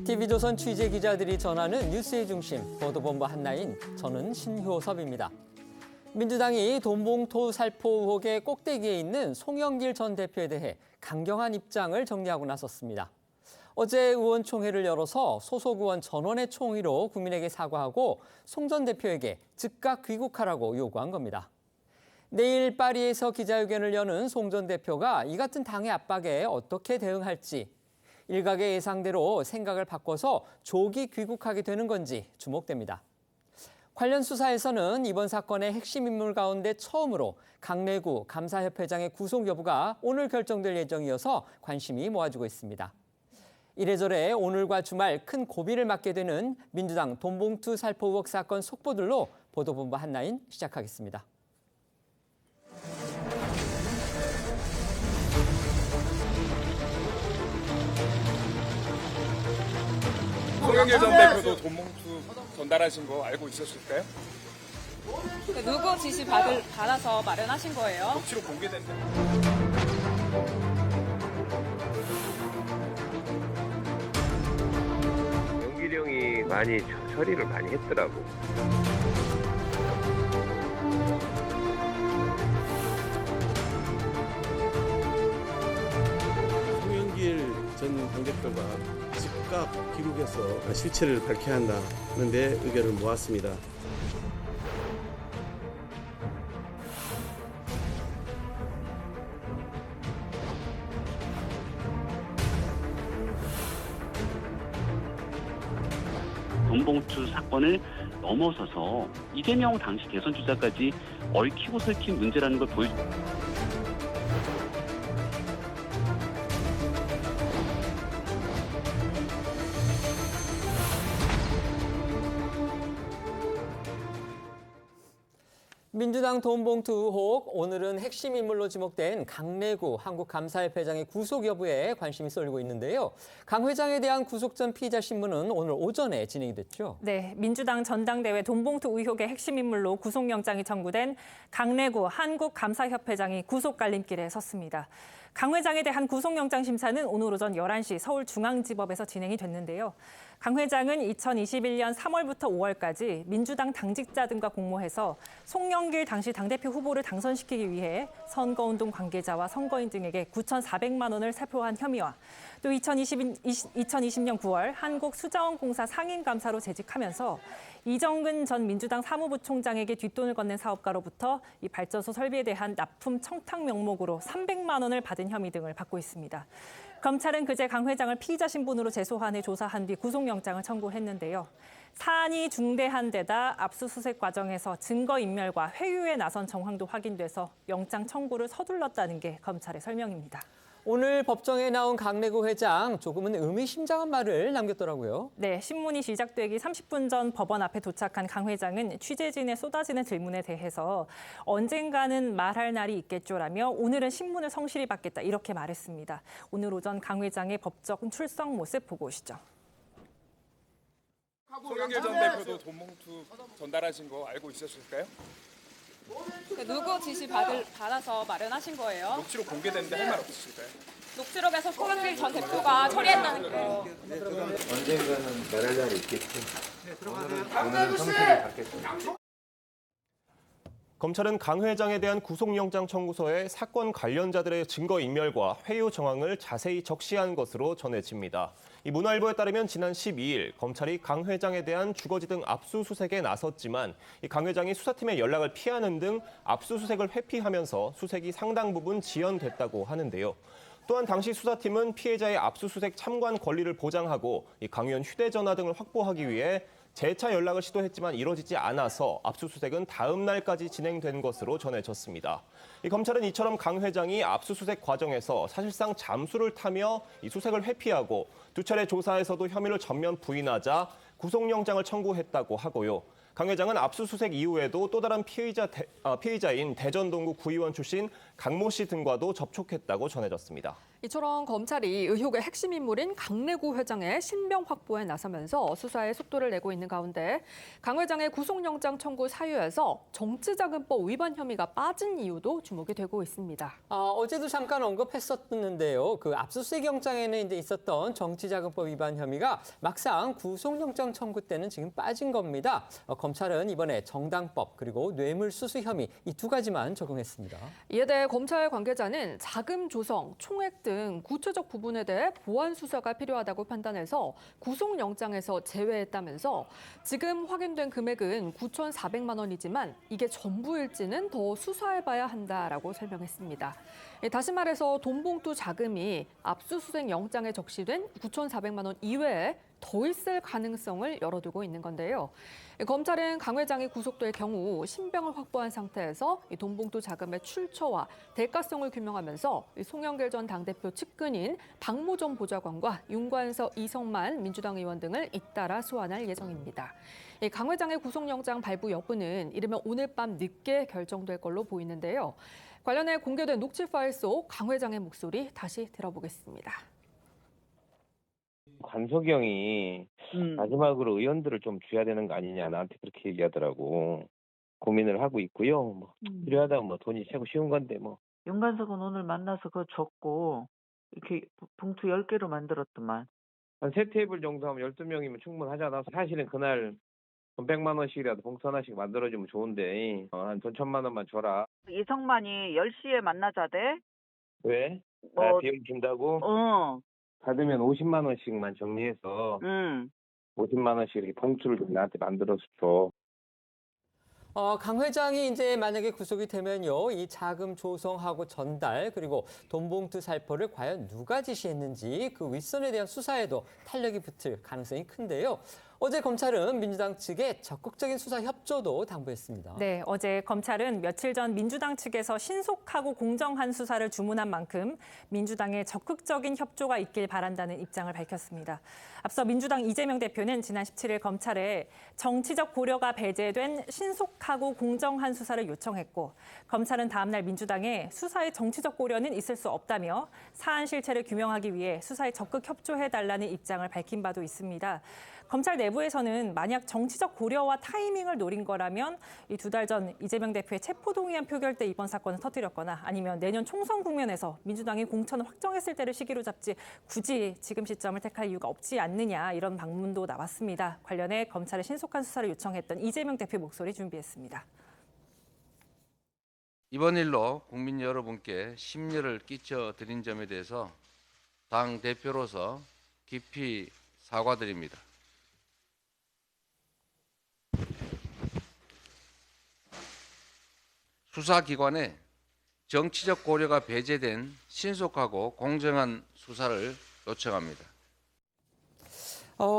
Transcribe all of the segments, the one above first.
TV조선 취재 기자들이 전하는 뉴스의 중심, 보도본부 한나인, 저는 신효섭입니다. 민주당이 돈봉투 살포 의혹의 꼭대기에 있는 송영길 전 대표에 대해 강경한 입장을 정리하고 나섰습니다. 어제 의원총회를 열어서 소속 의원 전원의 총의로 국민에게 사과하고 송 전 대표에게 즉각 귀국하라고 요구한 겁니다. 내일 파리에서 기자회견을 여는 송 전 대표가 이 같은 당의 압박에 어떻게 대응할지, 일각의 예상대로 생각을 바꿔서 조기 귀국하게 되는 건지 주목됩니다. 관련 수사에서는 이번 사건의 핵심 인물 가운데 처음으로 강내구 감사협회장의 구속 여부가 오늘 결정될 예정이어서 관심이 모아지고 있습니다. 이래저래 오늘과 주말 큰 고비를 맞게 되는 민주당 돈봉투 살포 의혹 사건 속보들로 보도본부 한나인 시작하겠습니다. 송영길 전 대표도 돈봉투 전달하신 거 알고 있었을까요? 누구 지시 받아서 마련하신 거예요? 녹취록 공개된대. 영길이 형이 많이 처리를 많이 했더라고. 송영길 전 당대표가 즉각 귀국해서 실체를 밝혀야 한다는 데 의견을 모았습니다. 돈봉투 사건을 넘어서서 이재명 당시 대선 주자까지 얽히고 설킨 문제라는 걸 민주당 돈봉투 의혹, 오늘은 핵심 인물로 지목된 강내구 한국감사협회장의 구속 여부에 관심이 쏠리고 있는데요. 강 회장에 대한 구속 전 피의자 신문은 오늘 오전에 진행이 됐죠. 네, 민주당 전당대회 돈봉투 의혹의 핵심 인물로 구속영장이 청구된 강내구 한국감사협회장이 구속 갈림길에 섰습니다. 강 회장에 대한 구속영장 심사는 오늘 오전 11시 서울중앙지법에서 진행이 됐는데요. 강 회장은 2021년 3월부터 5월까지 민주당 당직자 등과 공모해서 송영길 당시 당대표 후보를 당선시키기 위해 선거운동 관계자와 선거인 등에게 9,400만 원을 살포한 혐의와 또 2020년 9월 한국수자원공사 상임감사로 재직하면서 이정근 전 민주당 사무부총장에게 뒷돈을 건넨 사업가로부터 이 발전소 설비에 대한 납품 청탁 명목으로 300만 원을 받은 혐의 등을 받고 있습니다. 검찰은 그제 강 회장을 피의자 신분으로 재소환해 조사한 뒤 구속영장을 청구했는데요. 사안이 중대한 데다 압수수색 과정에서 증거인멸과 회유에 나선 정황도 확인돼서 영장 청구를 서둘렀다는 게 검찰의 설명입니다. 오늘 법정에 나온 강내구 회장, 조금은 의미심장한 말을 남겼더라고요. 네, 신문이 시작되기 30분 전 법원 앞에 도착한 강 회장은 취재진의 쏟아지는 질문에 대해서 언젠가는 말할 날이 있겠죠라며 오늘은 신문을 성실히 받겠다 이렇게 말했습니다. 오늘 오전 강 회장의 법정 출석 모습 보고 오시죠. 송영길 전 대표도 돈봉투 전달하신 거 알고 있었을까요? 누구 지시 받아서 마련하신 거예요? 녹취록 공개된데 할 말 없으실까요? 녹취록에서 송영길 전 대표가 처리했다는 거. 언젠가는 말할 날이 있겠지. 오늘은 성실히 받겠습니다. 검찰은 강 회장에 대한 구속영장 청구서에 사건 관련자들의 증거인멸과 회유 정황을 자세히 적시한 것으로 전해집니다. 이 문화일보에 따르면 지난 12일 검찰이 강 회장에 대한 주거지 등 압수수색에 나섰지만 이 강 회장이 수사팀의 연락을 피하는 등 압수수색을 회피하면서 수색이 상당 부분 지연됐다고 하는데요. 또한 당시 수사팀은 피해자의 압수수색 참관 권리를 보장하고 이 강 의원 휴대전화 등을 확보하기 위해 재차 연락을 시도했지만 이뤄지지 않아서 압수수색은 다음 날까지 진행된 것으로 전해졌습니다. 이 검찰은 이처럼 강 회장이 압수수색 과정에서 사실상 잠수를 타며 이 수색을 회피하고 두 차례 조사에서도 혐의를 전면 부인하자 구속영장을 청구했다고 하고요. 강 회장은 압수수색 이후에도 또 다른 피의자인 대전동구 구의원 출신 강모 씨 등과도 접촉했다고 전해졌습니다. 이처럼 검찰이 의혹의 핵심 인물인 강래구 회장의 신병 확보에 나서면서 수사에 속도를 내고 있는 가운데 강 회장의 구속영장 청구 사유에서 정치자금법 위반 혐의가 빠진 이유도 주목이 되고 있습니다. 어제도 잠깐 언급했었는데요. 그 압수수색 영장에는 이제 있었던 정치자금법 위반 혐의가 막상 구속영장 청구 때는 지금 빠진 겁니다. 검찰은 이번에 정당법 그리고 뇌물수수 혐의 이 두 가지만 적용했습니다. 이에 대해 검찰 관계자는 자금 조성, 총액 등 구체적 부분에 대해 보완 수사가 필요하다고 판단해서 구속영장에서 제외했다면서 지금 확인된 금액은 9,400만 원이지만 이게 전부일지는 더 수사해봐야 한다라고 설명했습니다. 다시 말해서 돈봉투 자금이 압수수색 영장에 적시된 9,400만 원 이외에 더 있을 가능성을 열어두고 있는 건데요. 검찰은 강 회장이 구속될 경우 신병을 확보한 상태에서 돈봉투 자금의 출처와 대가성을 규명하면서 송영길 전 당대표 측근인 박모 전 보좌관과 윤관서, 이성만 민주당 의원 등을 잇따라 소환할 예정입니다. 강 회장의 구속영장 발부 여부는 이르면 오늘 밤 늦게 결정될 걸로 보이는데요. 관련해 공개된 녹취 파일 속 강 회장의 목소리 다시 들어보겠습니다. 관석영이 마지막으로 의원들을 좀 줘야 되는 거 아니냐 나한테 그렇게 얘기하더라고. 고민을 하고 있고요. 뭐 필요하다면 뭐 돈이 최고 쉬운 건데 뭐. 윤관석은 오늘 만나서 그거 줬고 이렇게 봉투 10개로 만들었더만. 한 3테이블 정도 하면 12명이면 충분하잖아. 사실은 그날 100만 원씩이라도 봉투 하나씩 만들어주면 좋은데 한 돈 1,000만 원만 줘라. 이성만이 10시에 만나자대. 왜? 뭐, 나 비용 준다고? 어. 받으면 50만 원씩만 정리해서 50만 원씩 이렇게 봉투를 좀 나한테 만들어서 줘. 강 회장이 이제 만약에 구속이 되면요, 이 자금 조성하고 전달 그리고 돈봉투 살포를 과연 누가 지시했는지 그 윗선에 대한 수사에도 탄력이 붙을 가능성이 큰데요. 어제 검찰은 민주당 측에 적극적인 수사 협조도 당부했습니다. 네, 어제 검찰은 며칠 전 민주당 측에서 신속하고 공정한 수사를 주문한 만큼 민주당의 적극적인 협조가 있길 바란다는 입장을 밝혔습니다. 앞서 민주당 이재명 대표는 지난 17일 검찰에 정치적 고려가 배제된 신속하고 공정한 수사를 요청했고 검찰은 다음 날 민주당에 수사에 정치적 고려는 있을 수 없다며 사안 실체를 규명하기 위해 수사에 적극 협조해달라는 입장을 밝힌 바도 있습니다. 검찰 내부에서는 만약 정치적 고려와 타이밍을 노린 거라면 이 2달 전 이재명 대표의 체포동의안 표결 때 이번 사건을 터뜨렸거나 아니면 내년 총선 국면에서 민주당이 공천을 확정했을 때를 시기로 잡지 굳이 지금 시점을 택할 이유가 없지 않느냐 이런 방문도 나왔습니다. 관련해 검찰의 신속한 수사를 요청했던 이재명 대표 목소리 준비했습니다. 이번 일로 국민 여러분께 심려를 끼쳐드린 점에 대해서 당 대표로서 깊이 사과드립니다. 수사기관에 정치적 고려가 배제된 신속하고 공정한 수사를 요청합니다.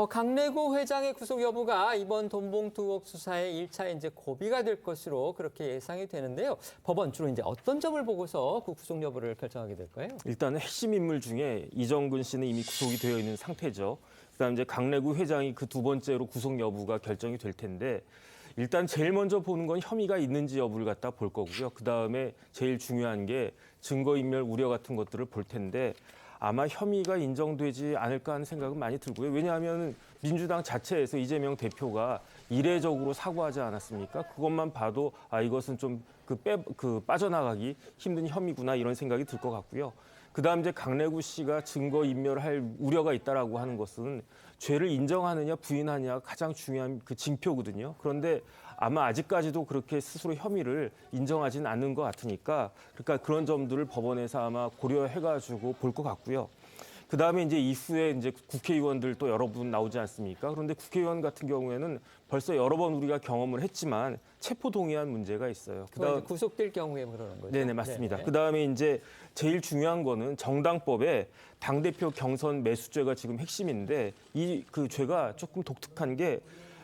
강래구 회장의 구속 여부가 이번 돈봉투 의혹 수사의 1차 이제 고비가 될 것으로 그렇게 예상이 되는데요. 법원 주로 이제 어떤 점을 보고서 그 구속 여부를 결정하게 될까요? 일단 핵심 인물 중에 이정근 씨는 이미 구속이 되어 있는 상태죠. 그다음 이제 강래구 회장이 그 두 번째로 구속 여부가 결정이 될 텐데 일단 제일 먼저 보는 건 혐의가 있는지 여부를 갖다 볼 거고요. 그다음에 제일 중요한 게 증거인멸 우려 같은 것들을 볼 텐데 아마 혐의가 인정되지 않을까 하는 생각은 많이 들고요. 왜냐하면 민주당 자체에서 이재명 대표가 이례적으로 사과하지 않았습니까? 그것만 봐도 이것은 좀 빠져나가기 힘든 혐의구나 이런 생각이 들 것 같고요. 그다음 이제 강래구 씨가 증거인멸할 우려가 있다라고 하는 것은 죄를 인정하느냐 부인하느냐가 가장 중요한 그 징표거든요. 그런데 아마 아직까지도 그렇게 스스로 혐의를 인정하지는 않는 것 같으니까 그러니까 그런 점들을 법원에서 아마 고려해가지고 볼 것 같고요. 그다음에 이제 이후에 이제 국회의원들 또 여러 분 나오지 않습니까? 그런데 국회의원 같은 경우에는 벌써 여러 번 우리가 경험을 했지만 체포동의안 문제가 있어요. 그다음 구속될 경우에 그러는 거죠. 네네 맞습니다. 네네. 그다음에 이제 제일 중요한 거는 정당법에 당대표 경선 매수죄가 지금 핵심인데 이 그 죄가 조금 독특한 게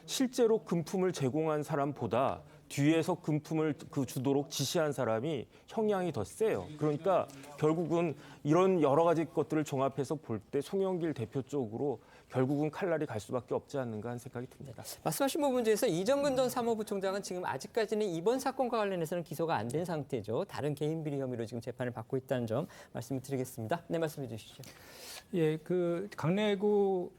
실제로 금품을 제공한 사람보다 뒤에서 금품을 주도록 지시한 사람이 형량이 더 세요. 그러니까 결국은 이런 여러 가지 것들을 종합해서 볼 때 송영길 대표 쪽으로 결국은 칼날이 갈 수밖에 없지 않는가 하는 생각이 듭니다. 말씀하신 부분 중에서 이정근 전 사무부총장은 지금 아직까지는 이번 사건과 관련해서는 기소가 안 된 상태죠. 다른 개인 비리 혐의로 지금 재판을 받고 있다는 점 말씀을 드리겠습니다. 네, 말씀해 주시죠. 예, 그 강내구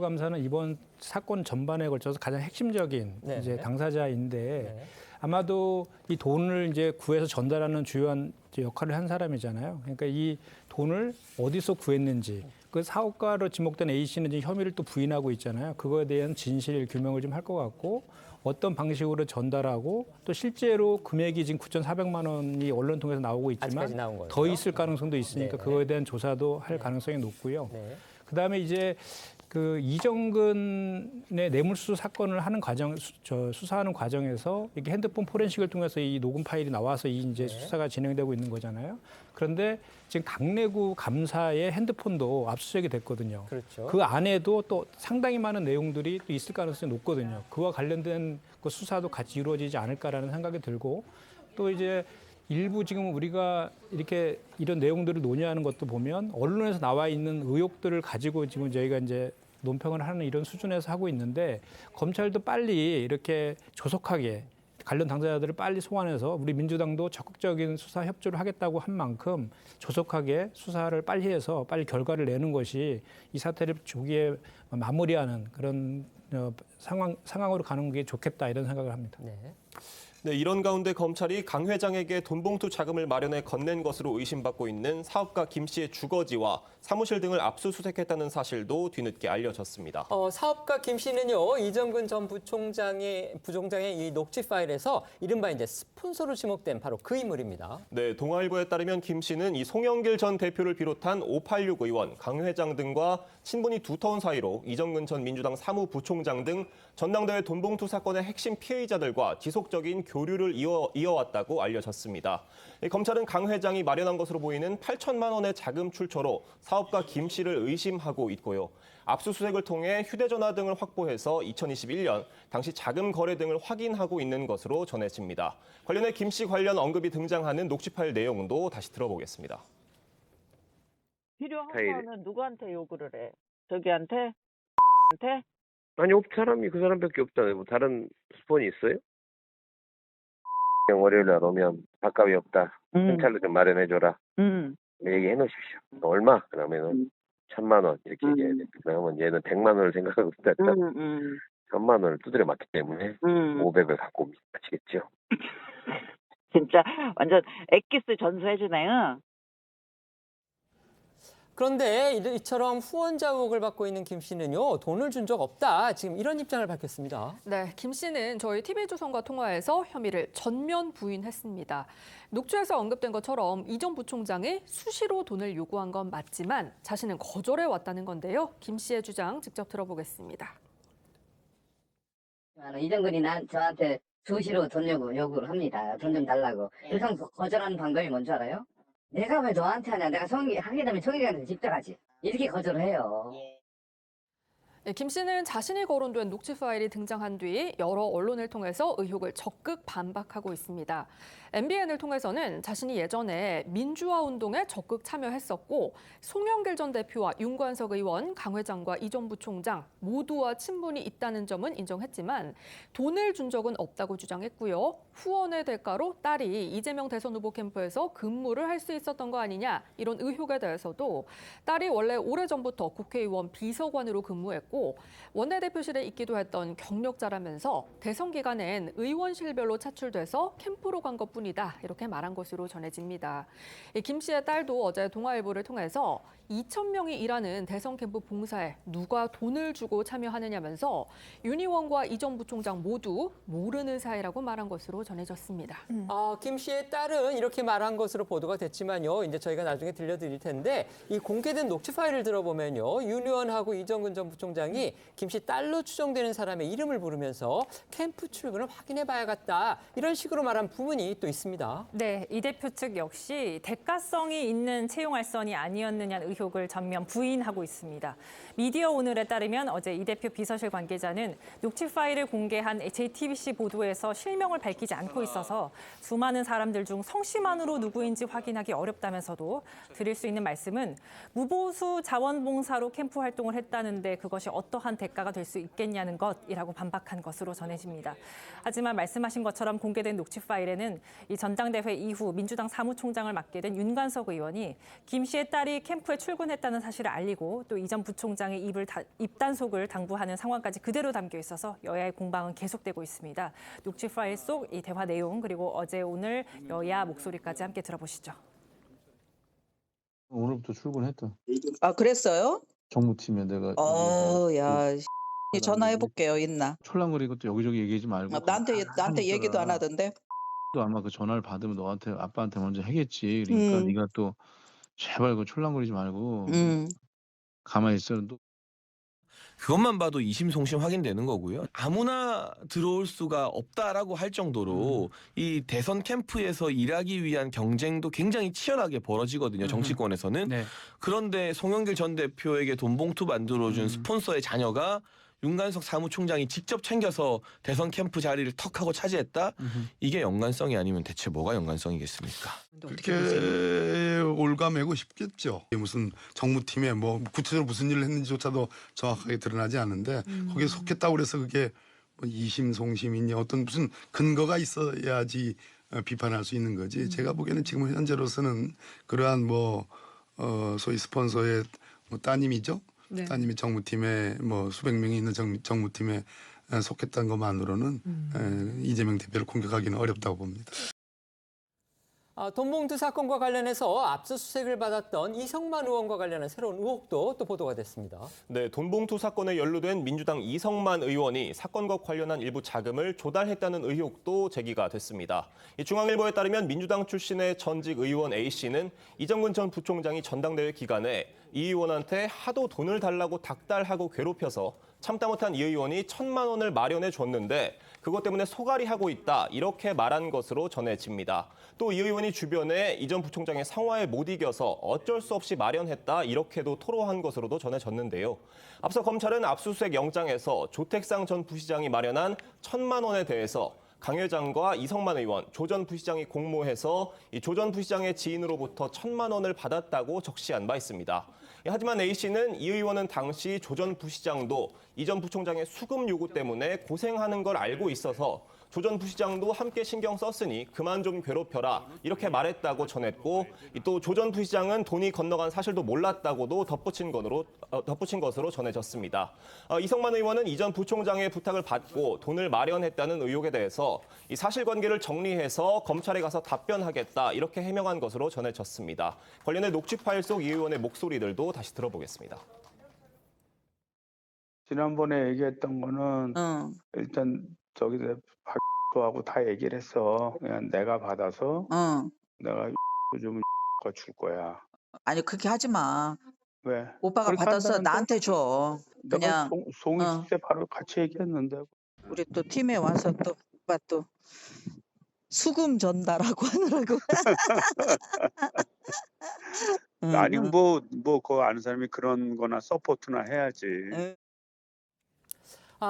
감사는 이번 사건 전반에 걸쳐서 가장 핵심적인 네. 이제 당사자인데 네. 아마도 이 돈을 이제 구해서 전달하는 주요한 역할을 한 사람이잖아요. 그러니까 이 돈을 어디서 구했는지 그 사업가로 지목된 A 씨는 지금 혐의를 또 부인하고 있잖아요. 그거에 대한 진실 규명을 좀 할 것 같고 어떤 방식으로 전달하고 또 실제로 금액이 지금 9,400만 원이 언론 통해서 나오고 있지만 나온 거예요. 더 있을 가능성도 있으니까 네. 그거에 대한 조사도 할 가능성이 높고요. 네. 그다음에 이제 그 이정근의 뇌물수수 사건을 하는 수사하는 과정에서 이게 핸드폰 포렌식을 통해서 이 녹음 파일이 나와서 이제 수사가 진행되고 있는 거잖아요. 그런데 지금 강내구 감사의 핸드폰도 압수수색이 됐거든요. 그렇죠. 그 안에도 또 상당히 많은 내용들이 또 있을 가능성이 높거든요. 그와 관련된 그 수사도 같이 이루어지지 않을까라는 생각이 들고 또 이제 일부 지금 우리가 이렇게 이런 내용들을 논의하는 것도 보면 언론에서 나와 있는 의혹들을 가지고 지금 저희가 이제 논평을 하는 이런 수준에서 하고 있는데 검찰도 빨리 이렇게 조속하게 관련 당사자들을 빨리 소환해서 우리 민주당도 적극적인 수사 협조를 하겠다고 한 만큼 조속하게 수사를 빨리 해서 빨리 결과를 내는 것이 이 사태를 조기에 마무리하는 그런 상황으로 가는 게 좋겠다 이런 생각을 합니다. 네. 네, 이런 가운데 검찰이 강 회장에게 돈봉투 자금을 마련해 건넨 것으로 의심받고 있는 사업가 김 씨의 주거지와 사무실 등을 압수수색했다는 사실도 뒤늦게 알려졌습니다. 사업가 김 씨는요, 이정근 전 부총장의 이 녹취 파일에서 이른바 이제 스폰서로 지목된 바로 그 인물입니다. 네, 동아일보에 따르면 김 씨는 이 송영길 전 대표를 비롯한 586 의원, 강 회장 등과 친분이 두터운 사이로 이정근 전 민주당 사무부총장 등 전당대회 돈봉투 사건의 핵심 피해자들과 지속적인 교류를 이어왔다고 알려졌습니다. 검찰은 강 회장이 마련한 것으로 보이는 8천만 원의 자금 출처로 사업가 김 씨를 의심하고 있고요. 압수수색을 통해 휴대전화 등을 확보해서 2021년 당시 자금 거래 등을 확인하고 있는 것으로 전해집니다. 관련해 김 씨 관련 언급이 등장하는 녹취 파일 내용도 다시 들어보겠습니다. 필요한 거는 누구한테 요구를 해? 저기한테? 한테? 아니, 사람이 그 사람밖에 없잖아요. 뭐 다른 스폰이 있어요? 월요일 날 오면 밥값이 없다. 현찰로 좀 마련해줘라. 얘기해 놓으십시오. 얼마? 그러면은 1,000만 원 이렇게 얘기해야 돼. 그러면 얘는 100만 원을 생각하고 있다. 1,000만 원을 두드려 맞기 때문에 500을 갖고 옵니다. 아시겠죠? 진짜 완전 엑기스 전수해주네요. 그런데 이처럼 후원자 의혹을 받고 있는 김 씨는요, 돈을 준 적 없다. 지금 이런 입장을 밝혔습니다. 네, 김 씨는 저희 TV조선과 통화에서 혐의를 전면 부인했습니다. 녹취에서 언급된 것처럼 이 전 부총장이 수시로 돈을 요구한 건 맞지만 자신은 거절해 왔다는 건데요. 김 씨의 주장 직접 들어보겠습니다. 이정근이 저한테 수시로 돈 요구를 합니다. 돈 좀 달라고. 일단 거절하는 방법이 뭔지 알아요? 내가 왜 너한테 하냐. 내가 하게 되면 청일이한테 직접 하지. 이렇게 거절을 해요. 네, 김 씨는 자신이 거론된 녹취 파일이 등장한 뒤 여러 언론을 통해서 의혹을 적극 반박하고 있습니다. MBN을 통해서는 자신이 예전에 민주화 운동에 적극 참여했었고 송영길 전 대표와 윤관석 의원, 강 회장과 이 전 부총장 모두와 친분이 있다는 점은 인정했지만 돈을 준 적은 없다고 주장했고요. 후원의 대가로 딸이 이재명 대선 후보 캠프에서 근무를 할 수 있었던 거 아니냐 이런 의혹에 대해서도 딸이 원래 오래전부터 국회의원 비서관으로 근무했고 원내대표실에 있기도 했던 경력자라면서 대선 기간엔 의원실별로 차출돼서 캠프로 간 것뿐이다 이렇게 말한 것으로 전해집니다. 김 씨의 딸도 어제 동아일보를 통해서 2,000명이 일하는 대선 캠프 봉사에 누가 돈을 주고 참여하느냐면서 윤 의원과 이 전 부총장 모두 모르는 사이라고 말한 것으로 전해졌습니다. 김 씨의 딸은 이렇게 말한 것으로 보도가 됐지만요. 이제 저희가 나중에 들려드릴 텐데 이 공개된 녹취 파일을 들어보면요. 윤 의원하고 이정근 전 부총장이 부총장이 김 씨 딸로 추정되는 사람의 이름을 부르면서 캠프 출근을 확인해봐야겠다 이런 식으로 말한 부분이 또 있습니다. 네, 이 대표 측 역시 대가성이 있는 채용 알선이 아니었느냐는 의혹을 전면 부인하고 있습니다. 미디어 오늘에 따르면 어제 이 대표 비서실 관계자는 녹취 파일을 공개한 JTBC 보도에서 실명을 밝히지 않고 있어서 수많은 사람들 중 성씨만으로 누구인지 확인하기 어렵다면서도 드릴 수 있는 말씀은 무보수 자원봉사로 캠프 활동을 했다는데 그것이 어떠한 대가가 될 수 있겠냐는 것이라고 반박한 것으로 전해집니다. 하지만 말씀하신 것처럼 공개된 녹취 파일에는 이 전당대회 이후 민주당 사무총장을 맡게 된 윤관석 의원이 김 씨의 딸이 캠프에 출근했다는 사실을 알리고 또 이 전 부총장의 입단속을 당부하는 상황까지 그대로 담겨 있어서 여야의 공방은 계속되고 있습니다. 녹취 파일 속 이 대화 내용 그리고 어제 오늘 여야 목소리까지 함께 들어보시죠. 오늘부터 출근했다. 아, 그랬어요? 정무팀에 내가. 야, 전화해볼게요, 있나? 촐랑거리고 또 여기저기 얘기하지 말고. 나한테 얘기도 안 하던데? 또 아마 그 전화를 받으면 아빠한테 먼저 하겠지. 그러니까 네가 또 제발 그 촐랑거리지 말고 가만히 있어. 그것만 봐도 이심송심 확인되는 거고요. 아무나 들어올 수가 없다라고 할 정도로 이 대선 캠프에서 일하기 위한 경쟁도 굉장히 치열하게 벌어지거든요. 정치권에서는. 네. 그런데 송영길 전 대표에게 돈 봉투 만들어준 스폰서의 자녀가 윤관석 사무총장이 직접 챙겨서 대선 캠프 자리를 턱 하고 차지했다? 이게 연관성이 아니면 대체 뭐가 연관성이겠습니까? 그렇게 올가매고 싶겠죠. 무슨 정무팀에 뭐 구체적으로 무슨 일을 했는지조차도 정확하게 드러나지 않는데 거기에 속했다고 그래서 그게 뭐 이심송심이냐 어떤 무슨 근거가 있어야지 비판할 수 있는 거지. 제가 보기에는 지금 현재로서는 그러한 소위 스폰서의 따님이죠. 네. 따님이 정무팀에 수백 명이 있는 정무팀에 속했다는 것만으로는 이재명 대표를 공격하기는 어렵다고 봅니다. 돈봉투 사건과 관련해서 압수수색을 받았던 이성만 의원과 관련한 새로운 의혹도 또 보도가 됐습니다. 네, 돈봉투 사건에 연루된 민주당 이성만 의원이 사건과 관련한 일부 자금을 조달했다는 의혹도 제기가 됐습니다. 중앙일보에 따르면 민주당 출신의 전직 의원 A씨는 이정근 전 부총장이 전당대회 기간에 이 의원한테 하도 돈을 달라고 닥달하고 괴롭혀서 참다 못한 이 의원이 1,000만 원을 마련해 줬는데 그것 때문에 소갈이하고 있다 이렇게 말한 것으로 전해집니다. 또 이 의원이 주변에 이 전 부총장의 상화에 못 이겨서 어쩔 수 없이 마련했다 이렇게도 토로한 것으로도 전해졌는데요. 앞서 검찰은 압수수색 영장에서 조택상 전 부시장이 마련한 1,000만 원에 대해서 강 회장과 이성만 의원, 조 전 부시장이 공모해서 이 조 전 부시장의 지인으로부터 1,000만 원을 받았다고 적시한 바 있습니다. 하지만 A씨는 이 의원은 당시 조 전 부시장도 이 전 부총장의 수금 요구 때문에 고생하는 걸 알고 있어서 조 전 부시장도 함께 신경 썼으니 그만 좀 괴롭혀라 이렇게 말했다고 전했고 또 조 전 부시장은 돈이 건너간 사실도 몰랐다고도 덧붙인 것으로 전해졌습니다. 이성만 의원은 이 전 부총장의 부탁을 받고 돈을 마련했다는 의혹에 대해서 이 사실관계를 정리해서 검찰에 가서 답변하겠다 이렇게 해명한 것으로 전해졌습니다. 관련해 녹취 파일 속 이 의원의 목소리들도 다시 들어보겠습니다. 지난번에 얘기했던 거는 일단 저기서 박도하고 다 얘기를 했어. 그냥 내가 받아서 내가 좀 줄 거야. 아니, 그렇게 하지 마. 왜? 오빠가 받아서 나한테 줘. 내가 그냥 송이 때 바로 같이 얘기했는데. 우리 또 팀에 와서 또 오빠 또 수금 전달하고 하느라고. 아니 뭐 그거 아는 사람이 그런 거나 서포트나 해야지.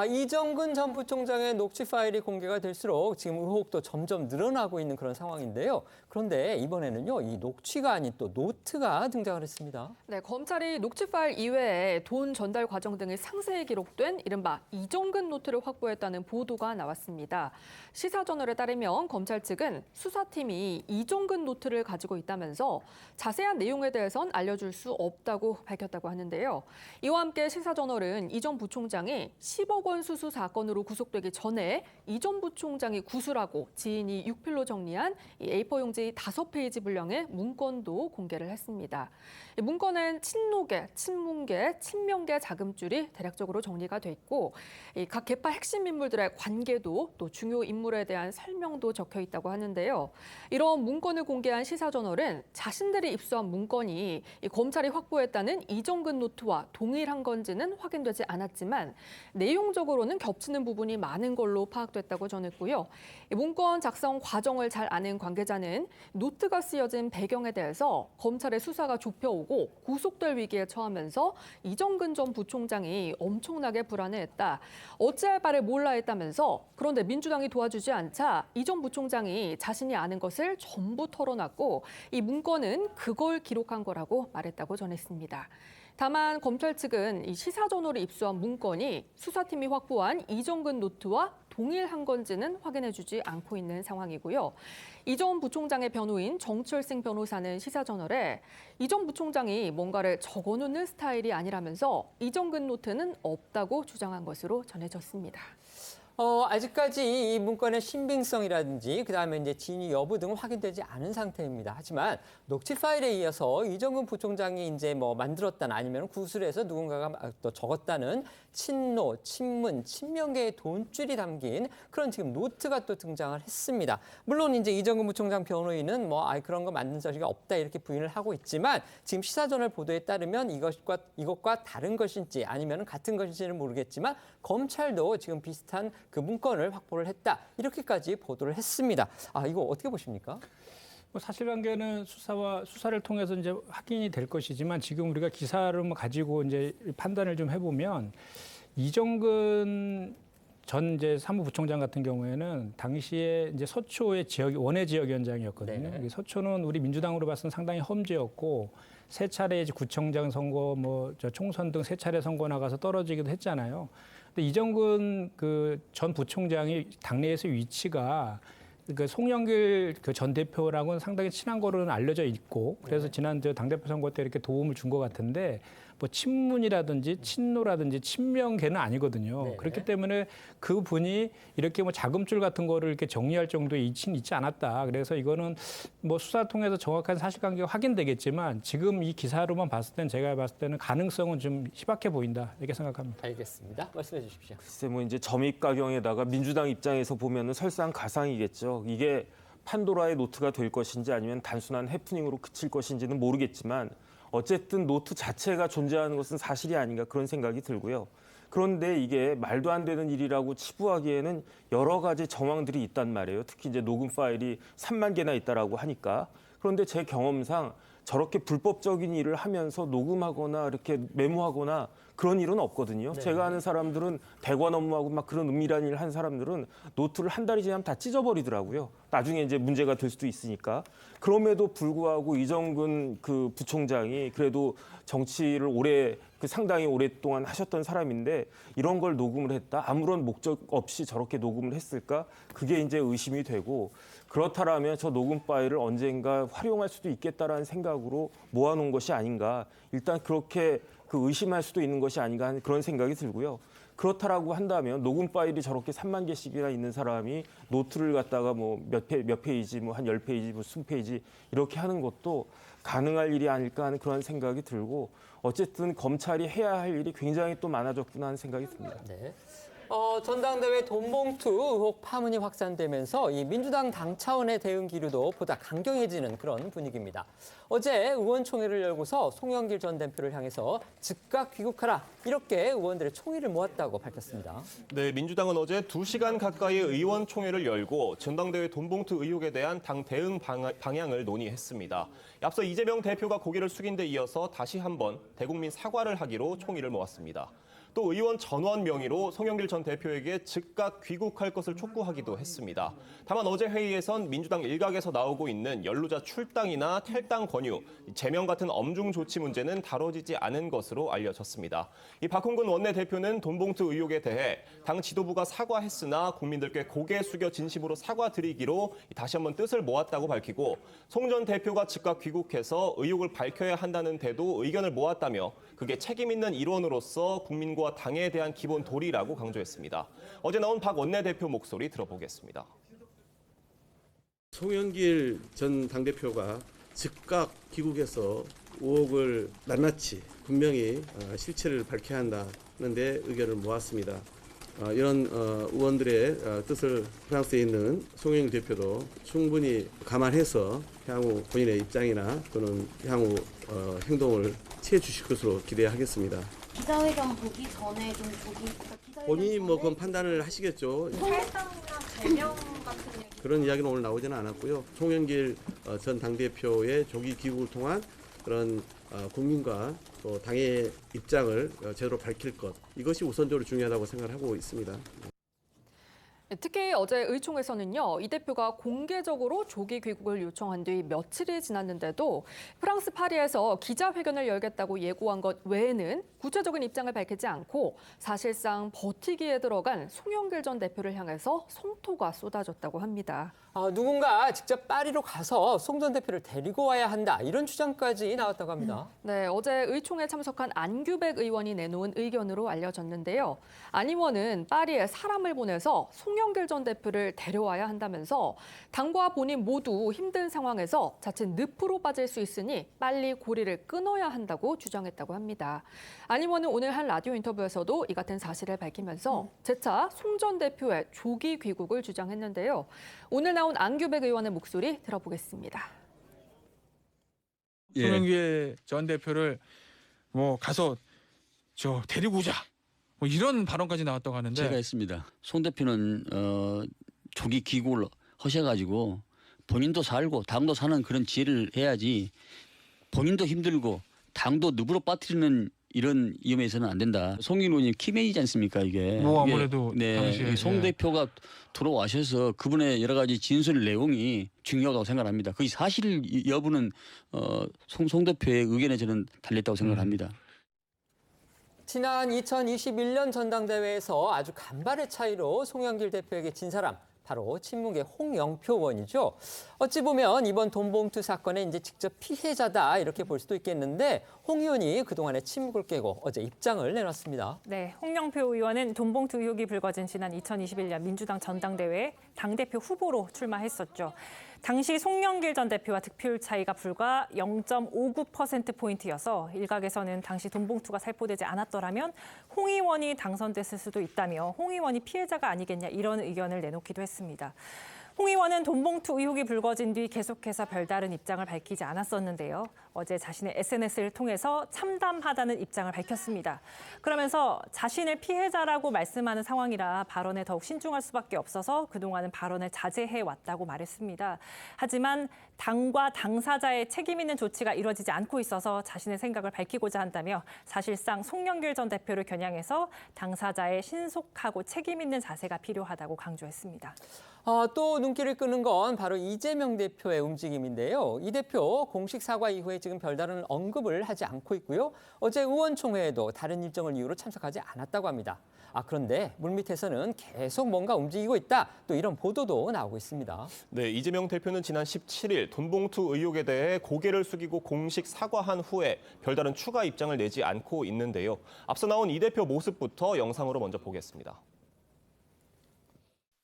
이정근 전 부총장의 녹취 파일이 공개가 될수록 지금 의혹도 점점 늘어나고 있는 그런 상황인데요. 그런데 이번에는요, 이 녹취가 아닌 또 노트가 등장을 했습니다. 네, 검찰이 녹취 파일 이외에 돈 전달 과정 등이 상세히 기록된 이른바 이정근 노트를 확보했다는 보도가 나왔습니다. 시사저널에 따르면 검찰 측은 수사팀이 이정근 노트를 가지고 있다면서 자세한 내용에 대해선 알려줄 수 없다고 밝혔다고 하는데요. 이와 함께 시사저널은 이 전 부총장이 10억 10억 원 수수 사건으로 구속되기 전에 이 전 부총장이 구술하고 지인이 육필로 정리한 이 A4 용지 5페이지 분량의 문건도 공개를 했습니다. 이 문건엔 친노계, 친문계, 친명계 자금줄이 대략적으로 정리가 돼 있고 각 계파 핵심 인물들의 관계도 또 중요 인물에 대한 설명도 적혀 있다고 하는데요. 이런 문건을 공개한 시사저널은 자신들이 입수한 문건이 이 검찰이 확보했다는 이정근 노트와 동일한 건지는 확인되지 않았지만 내용적으로는 겹치는 부분이 많은 걸로 파악됐다고 전했고요. 이 문건 작성 과정을 잘 아는 관계자는 노트가 쓰여진 배경에 대해서 검찰의 수사가 좁혀오고 구속될 위기에 처하면서 이정근 전 부총장이 엄청나게 불안해했다. 어찌할 바를 몰라 했다면서 그런데 민주당이 도와주지 않자 이 전 부총장이 자신이 아는 것을 전부 털어놨고 이 문건은 그걸 기록한 거라고 말했다고 전했습니다. 다만 검찰 측은 이 시사저널이 입수한 문건이 수사팀이 확보한 이정근 노트와 동일한 건지는 확인해주지 않고 있는 상황이고요. 이 전 부총장의 변호인 정철생 변호사는 시사저널에 이 전 부총장이 뭔가를 적어놓는 스타일이 아니라면서 이정근 노트는 없다고 주장한 것으로 전해졌습니다. 아직까지 이 문건의 신빙성이라든지 그다음에 이제 진위 여부 등은 확인되지 않은 상태입니다. 하지만 녹취 파일에 이어서 이정근 부총장이 이제 뭐 만들었다는 아니면 구술해서 누군가가 또 적었다는 친노, 친문, 친명계의 돈줄이 담긴 그런 지금 노트가 또 등장을 했습니다. 물론 이제 이정근 부총장 변호인은 그런 거 만든 적이 없다 이렇게 부인을 하고 있지만 지금 시사저널 보도에 따르면 이것과 다른 것인지 아니면 같은 것인지는 모르겠지만 검찰도 지금 비슷한 그 문건을 확보를 했다. 이렇게까지 보도를 했습니다. 이거 어떻게 보십니까? 사실관계는 수사를 통해서 이제 확인이 될 것이지만 지금 우리가 기사를 가지고 이제 판단을 좀 해보면 이정근 전 이제 사무부총장 같은 경우에는 당시에 이제 서초의 원외 지역위원장이었거든요. 네. 서초는 우리 민주당으로 봤을 때 상당히 험지였고 세 차례 이제 구청장 선거, 총선 등 세 차례 선거 나가서 떨어지기도 했잖아요. 근데 이정근 그 전 부총장이 당내에서 위치가 그 송영길 그 전 대표랑은 상당히 친한 거로는 알려져 있고 그래서 지난 당대표 선거 때 이렇게 도움을 준 것 같은데 친문이라든지 친노라든지 친명계는 아니거든요. 네. 그렇기 때문에 그 분이 이렇게 자금줄 같은 거를 이렇게 정리할 정도의 이치는 있지 않았다. 그래서 이거는 수사 통해서 정확한 사실관계가 확인되겠지만 지금 이 기사로만 봤을 때는 제가 봤을 때는 가능성은 좀 희박해 보인다 이렇게 생각합니다. 알겠습니다. 말씀해 주십시오. 글쎄 이제 점입가경에다가 민주당 입장에서 보면은 설상가상이겠죠. 이게 판도라의 노트가 될 것인지 아니면 단순한 해프닝으로 그칠 것인지는 모르겠지만 어쨌든 노트 자체가 존재하는 것은 사실이 아닌가 그런 생각이 들고요. 그런데 이게 말도 안 되는 일이라고 치부하기에는 여러 가지 정황들이 있단 말이에요. 특히 이제 녹음 파일이 3만 개나 있다라고 하니까. 그런데 제 경험상 저렇게 불법적인 일을 하면서 녹음하거나 이렇게 메모하거나 그런 일은 없거든요. 네. 제가 아는 사람들은 대관 업무하고 막 그런 은밀한 일을 한 사람들은 노트를 한 달이 지나면 다 찢어버리더라고요. 나중에 이제 문제가 될 수도 있으니까. 그럼에도 불구하고 이정근 그 부총장이 그래도 정치를 상당히 오랫동안 하셨던 사람인데 이런 걸 녹음을 했다? 아무런 목적 없이 저렇게 녹음을 했을까? 그게 이제 의심이 되고 그렇다라면 저 녹음 파일을 언젠가 활용할 수도 있겠다라는 생각으로 모아놓은 것이 아닌가. 일단 그렇게 의심할 수도 있는 것이 아닌가 하는 그런 생각이 들고요. 그렇다라고 한다면 녹음 파일이 저렇게 3만 개씩이나 있는 사람이 노트를 갖다가 몇 페이지, 한 10페이지, 20페이지 이렇게 하는 것도 가능할 일이 아닐까 하는 그런 생각이 들고 어쨌든 검찰이 해야 할 일이 굉장히 또 많아졌구나 하는 생각이 듭니다. 네. 전당대회 돈봉투 의혹 파문이 확산되면서 이 민주당 당 차원의 대응 기류도 보다 강경해지는 그런 분위기입니다. 어제 의원총회를 열고서 송영길 전 대표를 향해서 즉각 귀국하라 이렇게 의원들의 총의를 모았다고 밝혔습니다. 네, 민주당은 어제 2시간 가까이 의원총회를 열고 전당대회 돈봉투 의혹에 대한 당 대응 방향을 논의했습니다. 앞서 이재명 대표가 고개를 숙인 데 이어서 다시 한번 대국민 사과를 하기로 총의를 모았습니다. 또 의원 전원 명의로 송영길 전 대표에게 즉각 귀국할 것을 촉구하기도 했습니다. 다만 어제 회의에선 민주당 일각에서 나오고 있는 연루자 출당이나 탈당 권유, 제명 같은 엄중 조치 문제는 다뤄지지 않은 것으로 알려졌습니다. 이 박홍근 원내대표는 돈봉투 의혹에 대해 당 지도부가 사과했으나 국민들께 고개 숙여 진심으로 사과드리기로 다시 한번 뜻을 모았다고 밝히고 송 전 대표가 즉각 귀국해서 의혹을 밝혀야 한다는 데도 의견을 모았다며 그게 책임 있는 일원으로서 국민과 정부와 당에 대한 기본 도리라고 강조했습니다. 어제 나온 박 원내대표 목소리 들어보겠습니다. 송영길 전 당대표가 즉각 귀국해서 의혹을 낱낱이 분명히 실체를 밝혀야 한다는 데 의견을 모았습니다. 이런 의원들의 뜻을 프랑스에 있는 송영길 대표도 충분히 감안해서 향후 본인의 입장이나 또는 향후 행동을 취해 주실 것으로 기대하겠습니다. 기자회견 보기 전에 좀 본인이 뭐 그건 판단을 하시겠죠. 탈당이나 제명 같은 얘기. 그런 이야기는 오늘 나오지는 않았고요. 송영길 전 당대표의 조기 귀국을 통한 그런 국민과 또 당의 입장을 제대로 밝힐 것, 이것이 우선적으로 중요하다고 생각하고 있습니다. 특히 어제 의총에서는요, 이 대표가 공개적으로 조기 귀국을 요청한 뒤 며칠이 지났는데도 프랑스 파리에서 기자회견을 열겠다고 예고한 것 외에는 구체적인 입장을 밝히지 않고 사실상 버티기에 들어간 송영길 전 대표를 향해서 성토가 쏟아졌다고 합니다. 누군가 직접 파리로 가서 송 전 대표를 데리고 와야 한다, 이런 주장까지 나왔다고 합니다. 네, 어제 의총에 참석한 안규백 의원이 내놓은 의견으로 알려졌는데요. 안 의원은 파리에 사람을 보내서 송영길 전 대표를 데려와야 한다면서 당과 본인 모두 힘든 상황에서 자칫 늪으로 빠질 수 있으니 빨리 고리를 끊어야 한다고 주장했다고 합니다. 안 의원은 오늘 한 라디오 인터뷰에서도 이 같은 사실을 밝히면서 재차 송 전 대표의 조기 귀국을 주장했는데요. 오늘 나온 안규백 의원의 목소리 들어보겠습니다. 송영길 전 대표를 뭐 가서 데리고 오자, 뭐 이런 발언까지 나왔다고 하는데 제가 했습니다. 송 대표는 조기 귀국을 하셔가지고 본인도 살고 당도 사는 그런 지혜를 해야지, 본인도 힘들고 당도 늪으로 빠뜨리는 이런 위험에서는 안 된다. 송영길 의원님 키맨이지 않습니까, 이게. 뭐 아무래도 당시에, 송 대표가 들어와셔서 그분의 여러 가지 진술 내용이 중요하다고 생각합니다. 그 사실 여부는 송 대표의 의견에 저는 달렸다고 생각합니다. 지난 2021년 전당대회에서 아주 간발의 차이로 송영길 대표에게 진 사람, 바로 친문계 홍영표 의원이죠. 어찌 보면 이번 돈봉투 사건의 이제 직접 피해자다, 이렇게 볼 수도 있겠는데, 홍 의원이 그동안의 침묵을 깨고 어제 입장을 내놨습니다. 네, 홍영표 의원은 돈봉투 의혹이 불거진 지난 2021년 민주당 전당대회에 당대표 후보로 출마했었죠. 당시 송영길 전 대표와 득표율 차이가 불과 0.59%포인트여서 일각에서는 당시 돈봉투가 살포되지 않았더라면 홍 의원이 당선됐을 수도 있다며 홍 의원이 피해자가 아니겠냐, 이런 의견을 내놓기도 했습니다. 홍 의원은 돈봉투 의혹이 불거진 뒤 계속해서 별다른 입장을 밝히지 않았었는데요. 어제 자신의 SNS를 통해서 참담하다는 입장을 밝혔습니다. 그러면서 자신을 피해자라고 말씀하는 상황이라 발언에 더욱 신중할 수밖에 없어서 그동안은 발언을 자제해왔다고 말했습니다. 하지만 당과 당사자의 책임 있는 조치가 이루어지지 않고 있어서 자신의 생각을 밝히고자 한다며 사실상 송영길 전 대표를 겨냥해서 당사자의 신속하고 책임 있는 자세가 필요하다고 강조했습니다. 또 눈길을 끄는 건 바로 이재명 대표의 움직임인데요. 이 대표 공식 사과 이후에 지금 별다른 언급을 하지 않고 있고요. 어제 의원총회에도 다른 일정을 이유로 참석하지 않았다고 합니다. 그런데 물밑에서는 계속 뭔가 움직이고 있다, 또 이런 보도도 나오고 있습니다. 네, 이재명 대표는 지난 17일 돈봉투 의혹에 대해 고개를 숙이고 공식 사과한 후에 별다른 추가 입장을 내지 않고 있는데요. 앞서 나온 이 대표 모습부터 영상으로 먼저 보겠습니다.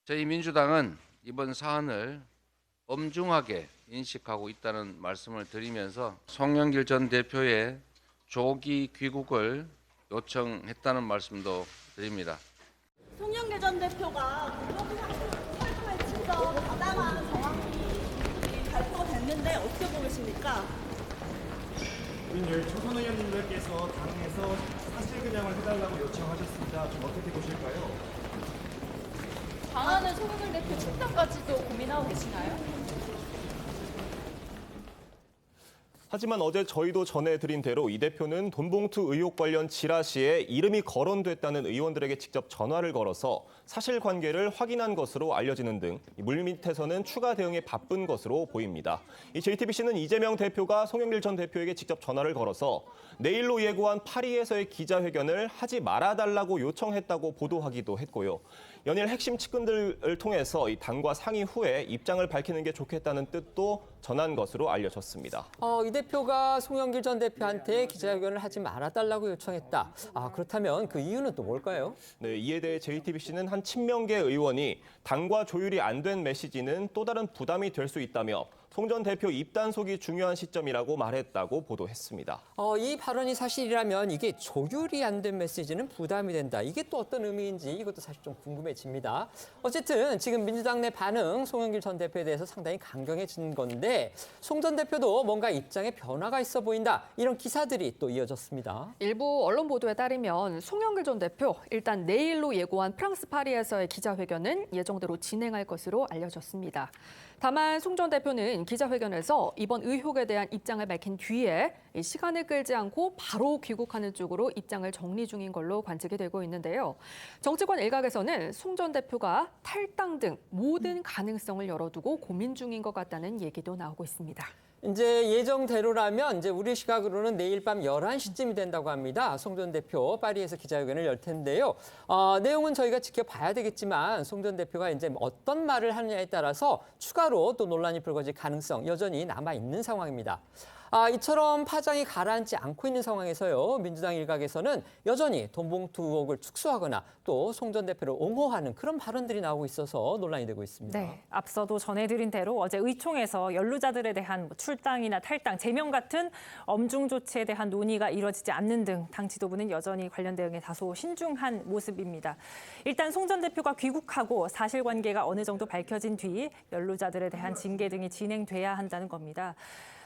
저희 민주당은 이번 사안을 엄중하게 인식하고 있다는 말씀을 드리면서 송영길 전 대표의 조기 귀국을 요청했다는 말씀도 드립니다. 송영길 전 대표가 활동에 직접 가담하는 정황이 발표됐는데 어떻게 보십니까? 우리 초선 의원님들께서 당에서 사실그냥을 해달라고 요청하셨습니다. 좀 어떻게 보실까요? 당하는 송영길 대표 출당까지도 고민하고 계시나요? 하지만 어제 저희도 전해드린 대로 이 대표는 돈봉투 의혹 관련 지라시에 이름이 거론됐다는 의원들에게 직접 전화를 걸어서 사실관계를 확인한 것으로 알려지는 등 물밑에서는 추가 대응에 바쁜 것으로 보입니다. 이 JTBC는 이재명 대표가 송영길 전 대표에게 직접 전화를 걸어서 내일로 예고한 파리에서의 기자회견을 하지 말아달라고 요청했다고 보도하기도 했고요. 연일 핵심 측근들을 통해서 이 당과 상의 후에 입장을 밝히는 게 좋겠다는 뜻도 전한 것으로 알려졌습니다. 이 대표가 송영길 전 대표한테 기자회견을 하지 말아달라고 요청했다. 그렇다면 그 이유는 또 뭘까요? 네, 이에 대해 JTBC는 한 친명계 의원이 당과 조율이 안 된 메시지는 또 다른 부담이 될 수 있다며 송 전 대표 입단속이 중요한 시점이라고 말했다고 보도했습니다. 이 발언이 사실이라면 이게 조율이 안 된 메시지는 부담이 된다. 이게 또 어떤 의미인지 이것도 사실 좀 궁금해집니다. 어쨌든 지금 민주당 내 반응 송영길 전 대표에 대해서 상당히 강경해진 건데 송 전 대표도 뭔가 입장에 변화가 있어 보인다. 이런 기사들이 또 이어졌습니다. 일부 언론 보도에 따르면 송영길 전 대표 일단 내일로 예고한 프랑스 파리에서의 기자회견은 예정대로 진행할 것으로 알려졌습니다. 다만 송 전 대표는 기자회견에서 이번 의혹에 대한 입장을 밝힌 뒤에 시간을 끌지 않고 바로 귀국하는 쪽으로 입장을 정리 중인 걸로 관측이 되고 있는데요. 정치권 일각에서는 송 전 대표가 탈당 등 모든 가능성을 열어두고 고민 중인 것 같다는 얘기도 나오고 있습니다. 이제 예정대로라면 이제 우리 시각으로는 내일 밤 11시쯤이 된다고 합니다. 송 전 대표 파리에서 기자회견을 열 텐데요. 내용은 저희가 지켜봐야 되겠지만 송 전 대표가 이제 어떤 말을 하느냐에 따라서 추가로 또 논란이 불거질 가능성 여전히 남아 있는 상황입니다. 이처럼 파장이 가라앉지 않고 있는 상황에서요. 민주당 일각에서는 여전히 돈봉투 의혹을 축소하거나 또 송 전 대표를 옹호하는 그런 발언들이 나오고 있어서 논란이 되고 있습니다. 네, 앞서도 전해드린 대로 어제 의총에서 연루자들에 대한 출당이나 탈당, 제명 같은 엄중 조치에 대한 논의가 이뤄지지 않는 등 당 지도부는 여전히 관련 대응에 다소 신중한 모습입니다. 일단 송 전 대표가 귀국하고 사실관계가 어느 정도 밝혀진 뒤 연루자들에 대한 징계 등이 진행돼야 한다는 겁니다.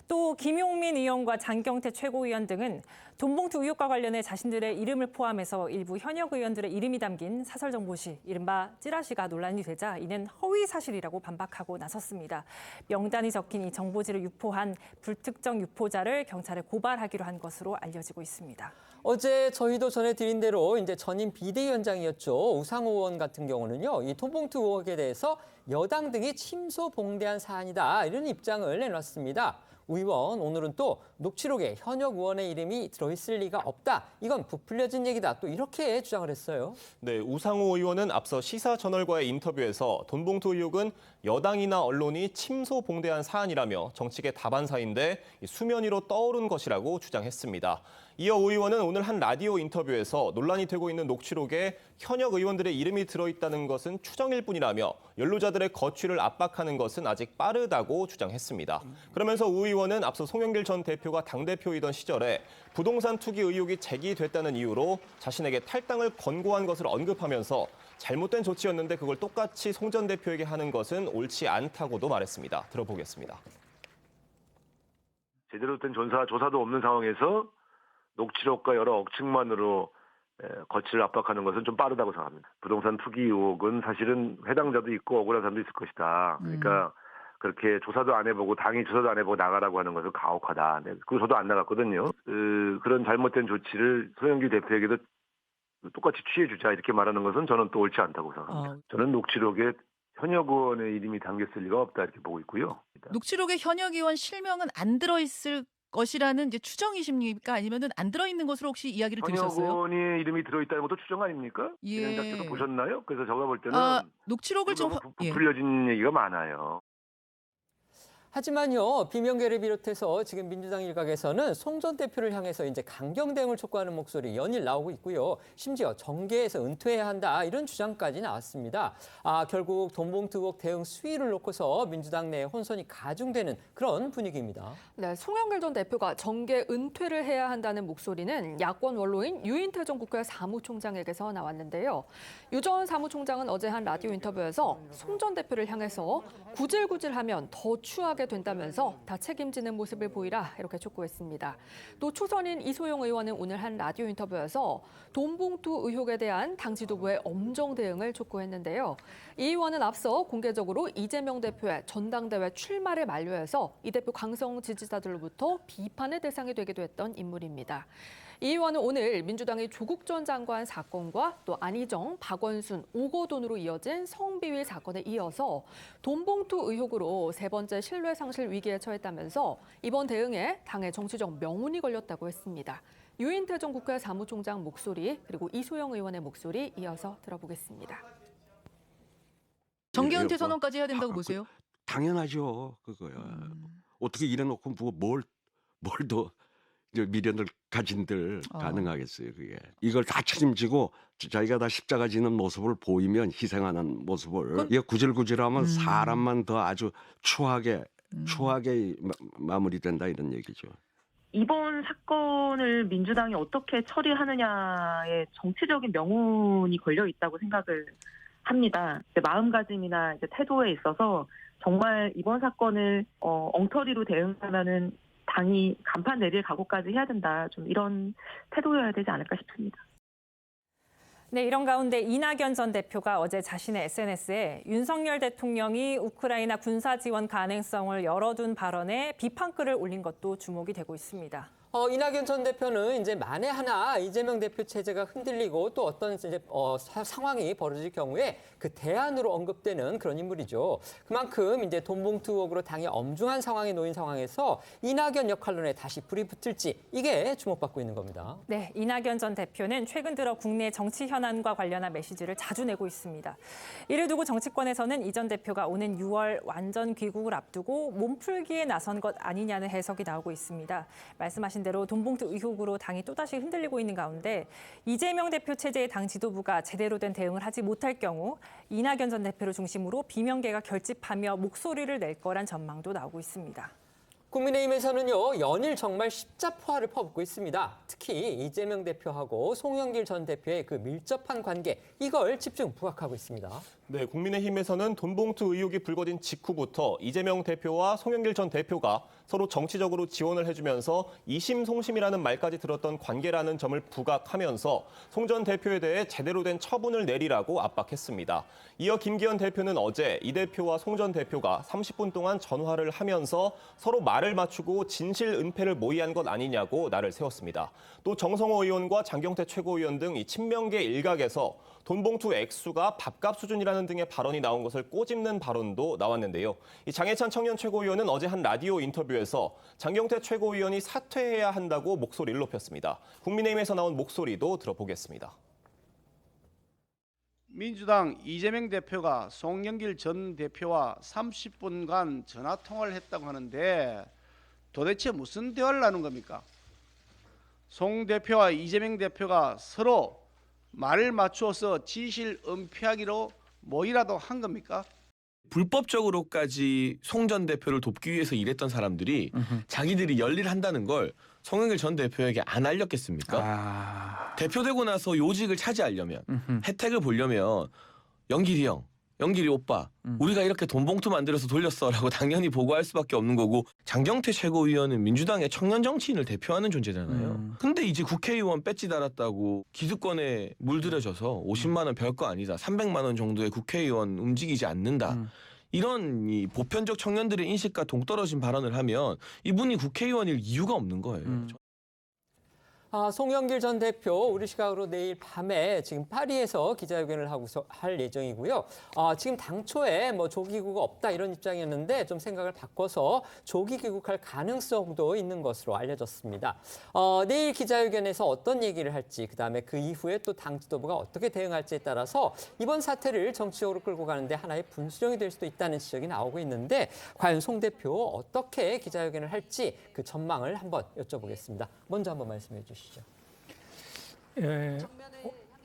또 김용민 의원과 장경태 최고위원 등은 돈봉투 의혹과 관련해 자신들의 이름을 포함해서 일부 현역 의원들의 이름이 담긴 사설 정보시, 이른바 찌라시가 논란이 되자 이는 허위 사실이라고 반박하고 나섰습니다. 명단이 적힌 이 정보지를 유포한 불특정 유포자를 경찰에 고발하기로 한 것으로 알려지고 있습니다. 어제 저희도 전해드린 대로 이제 전임 비대위원장이었죠. 우상호 의원 같은 경우는요, 이 돈봉투 의혹에 대해서 여당 등이 침소봉대한 사안이다 이런 입장을 내놨습니다. 우 의원 오늘은 또 녹취록에 현역 의원의 이름이 들어있을 리가 없다. 이건 부풀려진 얘기다. 또 이렇게 주장을 했어요. 네, 우상호 의원은 앞서 시사저널과의 인터뷰에서 돈봉투 의혹은 여당이나 언론이 침소봉대한 사안이라며 정치계 다반사인데 수면 위로 떠오른 것이라고 주장했습니다. 이어 우 의원은 오늘 한 라디오 인터뷰에서 논란이 되고 있는 녹취록에 현역 의원들의 이름이 들어있다는 것은 추정일 뿐이라며 연루자들의 거취를 압박하는 것은 아직 빠르다고 주장했습니다. 그러면서 우 의원은 앞서 송영길 전 대표가 당대표이던 시절에 부동산 투기 의혹이 제기됐다는 이유로 자신에게 탈당을 권고한 것을 언급하면서 잘못된 조치였는데 그걸 똑같이 송 전 대표에게 하는 것은 옳지 않다고도 말했습니다. 들어보겠습니다. 제대로 된 조사도 없는 상황에서 녹취록과 여러 억측만으로 거취를 압박하는 것은 좀 빠르다고 생각합니다. 부동산 투기 의혹은 사실은 해당자도 있고 억울한 사람도 있을 것이다. 그러니까 그렇게 조사도 안 해보고 당이 조사도 안 해보고 나가라고 하는 것은 가혹하다. 그리고 저도 안 나갔거든요. 그런 잘못된 조치를 송영길 대표에게도 똑같이 취해주자 이렇게 말하는 것은 저는 또 옳지 않다고 생각합니다. 저는 녹취록에 현역 의원의 이름이 담겼을 리가 없다 이렇게 보고 있고요. 녹취록에 현역 의원 실명은 안 들어있을 것이라는 이제 추정이십니까? 아니면은 안 들어있는 것으로 혹시 이야기를 들으셨어요? 현역 의원의 이름이 들어있다는 것도 추정 아닙니까? 예. 작가도 보셨나요? 그래서 제가 볼 때는 녹취록을 좀 부풀려진 얘기가 많아요. 하지만요, 비명계를 비롯해서 지금 민주당 일각에서는 송 전 대표를 향해서 이제 강경 대응을 촉구하는 목소리 연일 나오고 있고요. 심지어 정계에서 은퇴해야 한다 이런 주장까지 나왔습니다. 결국 돈봉투 의혹 대응 수위를 놓고서 민주당 내 혼선이 가중되는 그런 분위기입니다. 네, 송영길 전 대표가 정계 은퇴를 해야 한다는 목소리는 야권 원로인 유인태 전 국회 사무총장에게서 나왔는데요. 유 전 사무총장은 어제 한 라디오 인터뷰에서 송 전 대표를 향해서 구질구질하면 더 추하게 된다면서 다 책임지는 모습을 보이라 이렇게 촉구했습니다. 또 초선인 이소영 의원은 오늘 한 라디오 인터뷰에서 돈봉투 의혹에 대한 당 지도부의 엄정 대응을 촉구했는데요. 이 의원은 앞서 공개적으로 이재명 대표의 전당대회 출마를 만료해서 이 대표 강성 지지자들로부터 비판의 대상이 되기도 했던 인물입니다. 이 의원은 오늘 민주당의 조국 전 장관 사건과 또 안희정, 박원순, 오거돈으로 이어진 성비위 사건에 이어서 돈봉투 의혹으로 세 번째 신뢰 상실 위기에 처했다면서 이번 대응에 당의 정치적 명운이 걸렸다고 했습니다. 유인태 전 국회 사무총장 목소리 그리고 이소영 의원의 목소리 이어서 들어보겠습니다. 정계은퇴 선언까지 해야 된다고 보세요? 당연하죠. 그거야. 어떻게 이래놓고 뭘 더 미련을 가진들 가능하겠어요. 그게. 이걸 다 책임지고 자기가 다 십자가 지는 모습을 보이면 희생하는 모습을 이게 구질구질하면 사람만 더 아주 추하게 마무리된다 이런 얘기죠. 이번 사건을 민주당이 어떻게 처리하느냐에 정치적인 명운이 걸려 있다고 생각을 합니다. 마음가짐이나 이제 태도에 있어서 정말 이번 사건을 엉터리로 대응하면은 당이 간판 내릴 각오까지 해야 된다. 좀 이런 태도여야 되지 않을까 싶습니다. 네, 이런 가운데 이낙연 전 대표가 어제 자신의 SNS에 윤석열 대통령이 우크라이나 군사 지원 가능성을 열어둔 발언에 비판글을 올린 것도 주목이 되고 있습니다. 이낙연 전 대표는 이제 만에 하나 이재명 대표 체제가 흔들리고 또 어떤 이제 상황이 벌어질 경우에 그 대안으로 언급되는 그런 인물이죠. 그만큼 이제 돈봉투 의혹으로 당이 엄중한 상황에 놓인 상황에서 이낙연 역할론에 다시 불이 붙을지 이게 주목받고 있는 겁니다. 네, 이낙연 전 대표는 최근 들어 국내 정치 현안과 관련한 메시지를 자주 내고 있습니다. 이를 두고 정치권에서는 이 전 대표가 오는 6월 완전 귀국을 앞두고 몸풀기에 나선 것 아니냐는 해석이 나오고 있습니다. 말씀하신 대로 돈봉투 의혹으로 당이 또다시 흔들리고 있는 가운데 이재명 대표 체제의 당 지도부가 제대로 된 대응을 하지 못할 경우 이낙연 전 대표를 중심으로 비명계가 결집하며 목소리를 낼 거란 전망도 나오고 있습니다. 국민의힘에서는요, 연일 정말 십자포화를 퍼붓고 있습니다. 특히 이재명 대표하고 송영길 전 대표의 그 밀접한 관계, 이걸 집중 부각하고 있습니다. 네, 국민의힘에서는 돈봉투 의혹이 불거진 직후부터 이재명 대표와 송영길 전 대표가 서로 정치적으로 지원을 해주면서 이심송심이라는 말까지 들었던 관계라는 점을 부각하면서 송 전 대표에 대해 제대로 된 처분을 내리라고 압박했습니다. 이어 김기현 대표는 어제 이 대표와 송 전 대표가 30분 동안 전화를 하면서 서로 말을 맞추고 진실 은폐를 모의한 것 아니냐고 날을 세웠습니다. 또 정성호 의원과 장경태 최고위원 등 이 친명계 일각에서 돈봉투 액수가 밥값 수준이라는 등의 발언이 나온 것을 꼬집는 발언도 나왔는데요. 이 장해찬 청년 최고위원은 어제 한 라디오 인터뷰에서 장경태 최고위원이 사퇴해야 한다고 목소리를 높였습니다. 국민의힘에서 나온 목소리도 들어보겠습니다. 민주당 이재명 대표가 송영길 전 대표와 30분간 전화 통화를 했다고 하는데 도대체 무슨 대화를 나눈 겁니까? 송 대표와 이재명 대표가 서로 말을 맞추어서 진실 은폐하기로 뭐이라도 한 겁니까? 불법적으로까지 송 전 대표를 돕기 위해서 일했던 사람들이 자기들이 열일을 한다는 걸 송영길 전 대표에게 안 알렸겠습니까? 대표되고 나서 요직을 차지하려면 혜택을 보려면 영길이 형, 영길이 오빠, 우리가 이렇게 돈봉투 만들어서 돌렸어라고 당연히 보고할 수밖에 없는 거고 장경태 최고위원은 민주당의 청년 정치인을 대표하는 존재잖아요. 근데 이제 국회의원 배지 달았다고 기득권에 물들여져서 50만 원 별거 아니다. 300만 원 정도의 국회의원 움직이지 않는다. 이런 이 보편적 청년들의 인식과 동떨어진 발언을 하면 이분이 국회의원일 이유가 없는 거예요. 송영길 전 대표 우리 시각으로 내일 밤에 지금 파리에서 기자회견을 할 예정이고요. 지금 당초에 뭐 조기 귀국 없다 이런 입장이었는데 좀 생각을 바꿔서 조기 귀국할 가능성도 있는 것으로 알려졌습니다. 내일 기자회견에서 어떤 얘기를 할지 그다음에 그 이후에 또 당 지도부가 어떻게 대응할지에 따라서 이번 사태를 정치적으로 끌고 가는데 하나의 분수령이 될 수도 있다는 지적이 나오고 있는데 과연 송 대표 어떻게 기자회견을 할지 그 전망을 한번 여쭤보겠습니다. 먼저 한번 말씀해 주시죠. 예,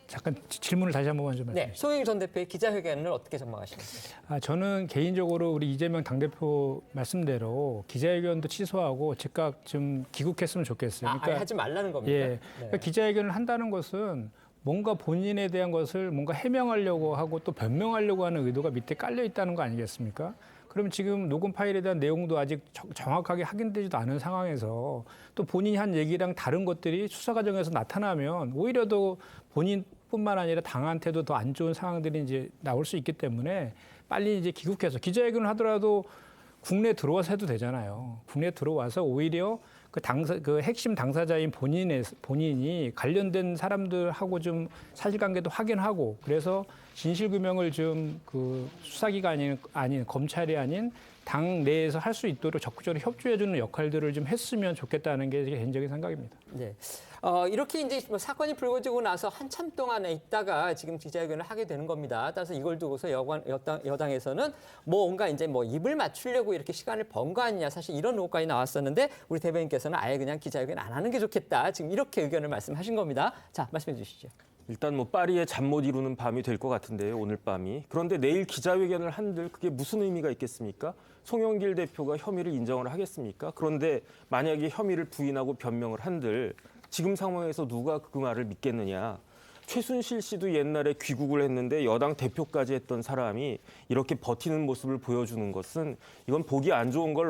잠깐 질문을 다시 한 번만 좀 해주세요. 네, 송영길 전 대표의 기자회견을 어떻게 전망하십니까? 저는 개인적으로 우리 이재명 당대표 말씀대로 기자회견도 취소하고 즉각 좀 귀국했으면 좋겠어요. 그러니까 하지 말라는 겁니까? 예, 그러니까 기자회견을 한다는 것은 뭔가 본인에 대한 것을 뭔가 해명하려고 하고 또 변명하려고 하는 의도가 밑에 깔려 있다는 거 아니겠습니까? 그럼 지금 녹음 파일에 대한 내용도 아직 정확하게 확인되지도 않은 상황에서 또 본인이 한 얘기랑 다른 것들이 수사 과정에서 나타나면 오히려 더 본인뿐만 아니라 당한테도 더 안 좋은 상황들이 이제 나올 수 있기 때문에 빨리 이제 귀국해서 기자회견을 하더라도 국내에 들어와서 해도 되잖아요. 국내에 들어와서 오히려 그 핵심 당사자인 본인이 관련된 사람들하고 좀 사실관계도 확인하고 그래서 진실규명을 좀 그 수사기관이 아닌 검찰이 아닌 당 내에서 할 수 있도록 적극적으로 협조해주는 역할들을 좀 했으면 좋겠다는 게 제 개인적인 생각입니다. 네. 이렇게 이제 뭐 사건이 불거지고 나서 한참 동안에 있다가 지금 기자회견을 하게 되는 겁니다. 따라서 이걸 두고서 여당에서는 뭔가 이제 뭐 입을 맞추려고 이렇게 시간을 번 거 아니냐 사실 이런 의혹까지 나왔었는데 우리 대변인께서는 아예 그냥 기자회견 안 하는 게 좋겠다. 지금 이렇게 의견을 말씀하신 겁니다. 자, 말씀해 주시죠. 일단 뭐 파리에 잠 못 이루는 밤이 될 것 같은데요, 오늘 밤이. 그런데 내일 기자회견을 한들 그게 무슨 의미가 있겠습니까? 송영길 대표가 혐의를 인정을 하겠습니까? 그런데 만약에 혐의를 부인하고 변명을 한들 지금 상황에서 누가 그 말을 믿겠느냐. 최순실 씨도 옛날에 귀국을 했는데 여당 대표까지 했던 사람이 이렇게 버티는 모습을 보여주는 것은 이건 보기 안 좋은 걸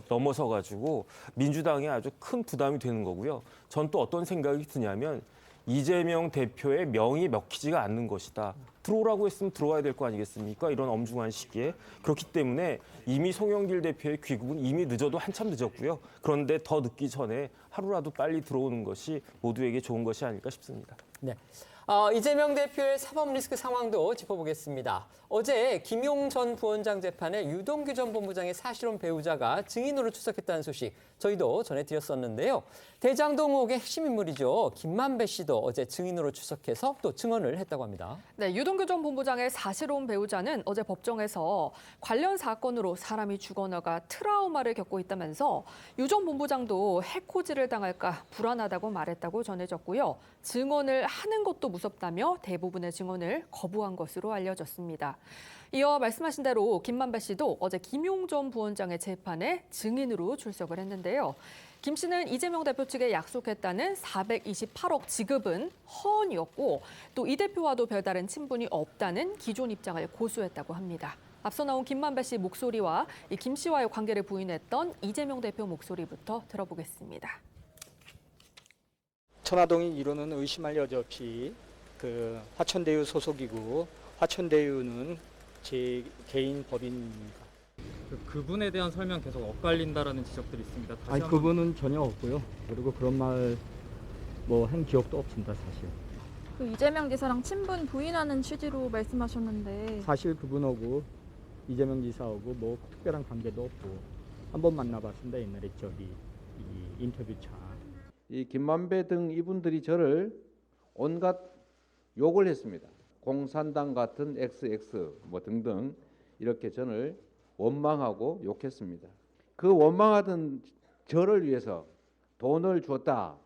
넘어서 가지고 민주당에 아주 큰 부담이 되는 거고요. 전 또 어떤 생각이 드냐면 이재명 대표의 명이 먹히지가 않는 것이다. 들어오라고 했으면 들어와야 될 거 아니겠습니까? 이런 엄중한 시기에. 그렇기 때문에 이미 송영길 대표의 귀국은 이미 늦어도 한참 늦었고요. 그런데 더 늦기 전에 하루라도 빨리 들어오는 것이 모두에게 좋은 것이 아닐까 싶습니다. 네. 이재명 대표의 사법 리스크 상황도 짚어보겠습니다. 어제 김용 전 부원장 재판에 유동규 전 본부장의 사실혼 배우자가 증인으로 출석했다는 소식 저희도 전해드렸었는데요. 대장동 의혹의 핵심 인물이죠. 김만배 씨도 어제 증인으로 출석해서 또 증언을 했다고 합니다. 네, 유동규 전 본부장의 사실혼 배우자는 어제 법정에서 관련 사건으로 사람이 죽어나가 트라우마를 겪고 있다면서 유 전 본부장도 해코지를 당할까 불안하다고 말했다고 전해졌고요. 증언을 하는 것도 무섭다며 대부분의 증언을 거부한 것으로 알려졌습니다. 이어 말씀하신 대로 김만배 씨도 어제 김용 전 부원장의 재판에 증인으로 출석을 했는데요. 김 씨는 이재명 대표 측에 약속했다는 428억 지급은 허언이었고 또 이 대표와도 별다른 친분이 없다는 기존 입장을 고수했다고 합니다. 앞서 나온 김만배 씨 목소리와 이 김 씨와의 관계를 부인했던 이재명 대표 목소리부터 들어보겠습니다. 천화동인 이론은 의심할 여지 없이 그 화천대유 소속이고 화천대유는 제 개인 법인입니다. 그분에 대한 설명 계속 엇갈린다라는 지적들이 있습니다. 아니 그분은 전혀 없고요. 그리고 그런 말 뭐 한 기억도 없습니다, 사실. 그 이재명 지사랑 친분 부인하는 취지로 말씀하셨는데 사실 그분하고 이재명 지사하고 뭐 특별한 관계도 없고 한 번 만나봤습니다. 옛날에 저기 이 인터뷰차. 이 김만배 등 이분들이 저를 온갖 욕을 했습니다. 공산당 같은 XX 뭐 등등 이렇게 저를 원망하고 욕했습니다. 그 원망하던 저를 위해서 돈을 줬다,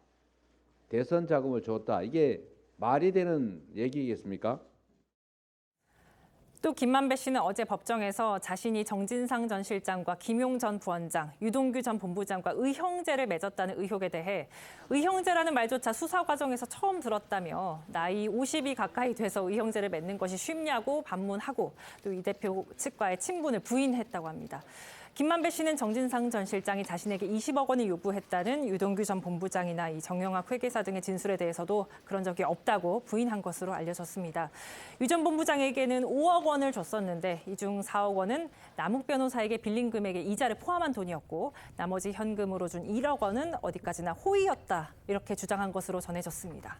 대선 자금을 줬다, 이게 말이 되는 얘기겠습니까? 또 김만배 씨는 어제 법정에서 자신이 정진상 전 실장과 김용 전 부원장, 유동규 전 본부장과 의형제를 맺었다는 의혹에 대해 의형제라는 말조차 수사 과정에서 처음 들었다며 나이 50이 가까이 돼서 의형제를 맺는 것이 쉽냐고 반문하고 또 이 대표 측과의 친분을 부인했다고 합니다. 김만배 씨는 정진상 전 실장이 자신에게 20억 원을 요구했다는 유동규 전 본부장이나 이 정영학 회계사 등의 진술에 대해서도 그런 적이 없다고 부인한 것으로 알려졌습니다. 유 전 본부장에게는 5억 원을 줬었는데 이 중 4억 원은 남욱 변호사에게 빌린 금액의 이자를 포함한 돈이었고 나머지 현금으로 준 1억 원은 어디까지나 호의였다 이렇게 주장한 것으로 전해졌습니다.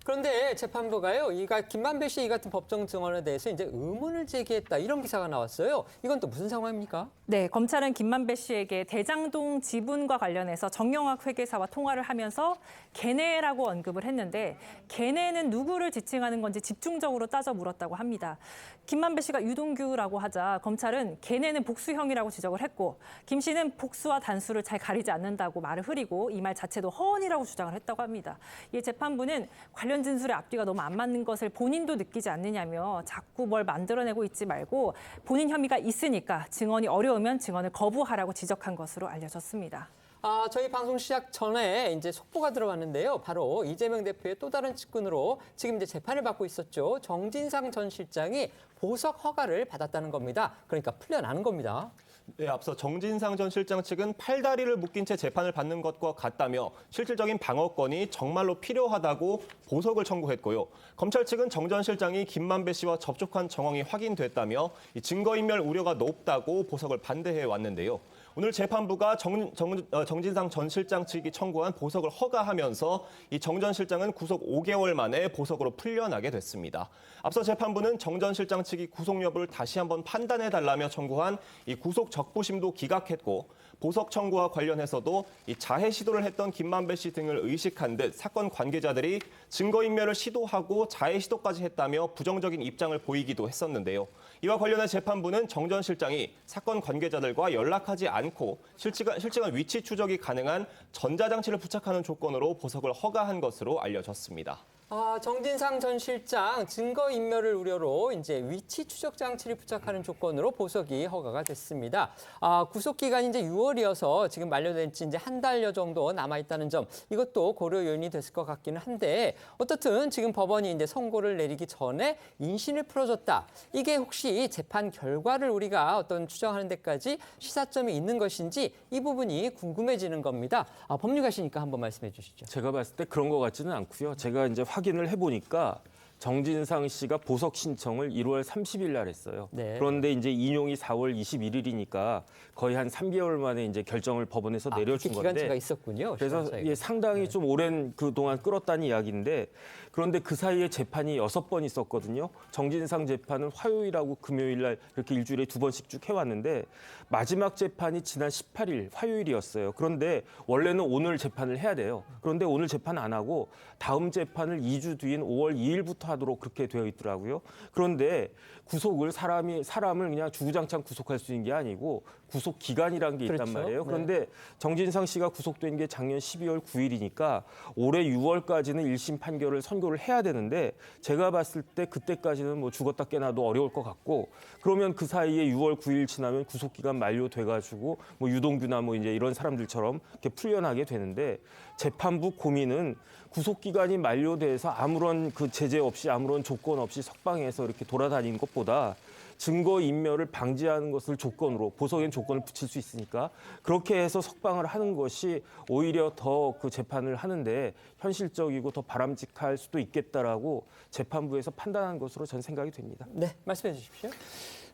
그런데 재판부가요, 김만배 씨 이 같은 법정 증언에 대해서 이제 의문을 제기했다 이런 기사가 나왔어요. 이건 또 무슨 상황입니까? 네, 검찰은 김만배 씨에게 대장동 지분과 관련해서 정영학 회계사와 통화를 하면서 걔네라고 언급을 했는데 걔네는 누구를 지칭하는 건지 집중적으로 따져 물었다고 합니다. 김만배 씨가 유동규라고 하자 검찰은 걔네는 복수형이라고 지적을 했고 김 씨는 복수와 단수를 잘 가리지 않는다고 말을 흐리고 이 말 자체도 허언이라고 주장을 했다고 합니다. 이 재판부는 관련 진술의 앞뒤가 너무 안 맞는 것을 본인도 느끼지 않느냐며 자꾸 뭘 만들어내고 있지 말고 본인 혐의가 있으니까 증언이 어려우면 증언을 거부하라고 지적한 것으로 알려졌습니다. 저희 방송 시작 전에 이제 속보가 들어왔는데요. 바로 이재명 대표의 또 다른 측근으로 지금 이제 재판을 받고 있었죠. 정진상 전 실장이 보석 허가를 받았다는 겁니다. 그러니까 풀려나는 겁니다. 네, 앞서 정진상 전 실장 측은 팔다리를 묶인 채 재판을 받는 것과 같다며 실질적인 방어권이 정말로 필요하다고 보석을 청구했고요. 검찰 측은 정 전 실장이 김만배 씨와 접촉한 정황이 확인됐다며 증거인멸 우려가 높다고 보석을 반대해 왔는데요. 오늘 재판부가 정진상 전 실장 측이 청구한 보석을 허가하면서 이 정 전 실장은 구속 5개월 만에 보석으로 풀려나게 됐습니다. 앞서 재판부는 정 전 실장 측이 구속 여부를 다시 한번 판단해달라며 청구한 이 구속 적부심도 기각했고 보석 청구와 관련해서도 이 자해 시도를 했던 김만배 씨 등을 의식한 듯 사건 관계자들이 증거인멸을 시도하고 자해 시도까지 했다며 부정적인 입장을 보이기도 했었는데요. 이와 관련해 재판부는 정 전 실장이 사건 관계자들과 연락하지 않고 실시간 위치 추적이 가능한 전자장치를 부착하는 조건으로 보석을 허가한 것으로 알려졌습니다. 정진상 전 실장 증거인멸을 우려로 이제 위치 추적 장치를 부착하는 조건으로 보석이 허가가 됐습니다. 구속 기간이 이제 6월이어서 지금 만료된 지 이제 한 달여 정도 남아 있다는 점, 이것도 고려 요인이 됐을 것 같기는 한데, 어떻든 지금 법원이 이제 선고를 내리기 전에 인신을 풀어줬다. 이게 혹시 재판 결과를 우리가 어떤 추정하는 데까지 시사점이 있는 것인지 이 부분이 궁금해지는 겁니다. 법률가시니까 한번 말씀해 주시죠. 제가 봤을 때 그런 것 같지는 않고요. 제가 이제 확인을 해보니까 정진상 씨가 보석 신청을 1월 30일 날 했어요. 네. 그런데 이제 인용이 4월 21일이니까 거의 한 3개월 만에 이제 결정을 법원에서 내려준 건데. 기간차가 있었군요. 그래서 상당히 좀 오랜 그동안 끌었다는 이야기인데, 그런데 그 사이에 재판이 6번 있었거든요. 정진상 재판은 화요일하고 금요일 날 이렇게 일주일에 2번씩 쭉 해왔는데 마지막 재판이 지난 18일 화요일이었어요. 그런데 원래는 오늘 재판을 해야 돼요. 그런데 오늘 재판 안 하고 다음 재판을 2주 뒤인 5월 2일부터 하도록 그렇게 되어 있더라고요. 그런데 구속을 사람을 그냥 주구장창 구속할 수 있는 게 아니고 구속 기간이라는 게 있단 그렇죠. 말이에요. 네. 그런데 정진상 씨가 구속된 게 작년 12월 9일이니까 올해 6월까지는 1심 판결을 선고를 해야 되는데, 제가 봤을 때 그때까지는 뭐 죽었다 깨나도 어려울 것 같고, 그러면 그 사이에 6월 9일 지나면 구속 기간 만료돼가지고 뭐 유동규나 뭐 이제 이런 사람들처럼 이렇게 풀려나게 되는데, 재판부 고민은 구속 기간이 만료돼서 아무런 그 제재 없이 아무런 조건 없이 석방해서 이렇게 돌아다니는 것보다 증거 인멸을 방지하는 것을 조건으로, 보석엔 조건을 붙일 수 있으니까 그렇게 해서 석방을 하는 것이 오히려 더 그 재판을 하는데 현실적이고 더 바람직할 수도 있겠다라고 재판부에서 판단한 것으로 전 생각이 됩니다. 네, 말씀해 주십시오.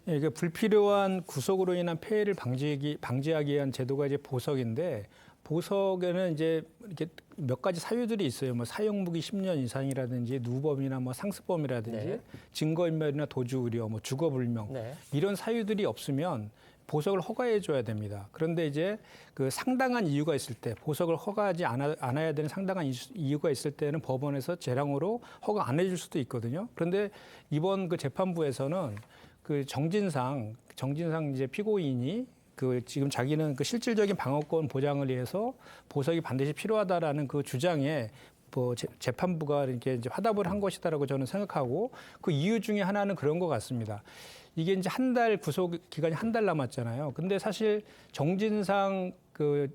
이게 불필요한 구속으로 인한 폐해를 방지하기 위한 제도가 이제 보석인데, 보석에는 이제 이렇게 몇 가지 사유들이 있어요. 뭐 사용 무기 10년 이상이라든지 누범이나 뭐 상습범이라든지 네. 증거인멸이나 도주 우려, 뭐 주거불명 네. 이런 사유들이 없으면 보석을 허가해 줘야 됩니다. 그런데 이제 그 상당한 이유가 있을 때, 보석을 허가하지 않아야 되는 상당한 이유가 있을 때는 법원에서 재량으로 허가 안 해줄 수도 있거든요. 그런데 이번 그 재판부에서는 그 정진상 이제 피고인이 그 지금 자기는 그 실질적인 방어권 보장을 위해서 보석이 반드시 필요하다라는 그 주장에 뭐 재판부가 이렇게 이제 화답을 한 것이다라고 저는 생각하고, 그 이유 중에 하나는 그런 것 같습니다. 이게 이제 한 달 구속 기간이 한 달 남았잖아요. 근데 사실 정진상 그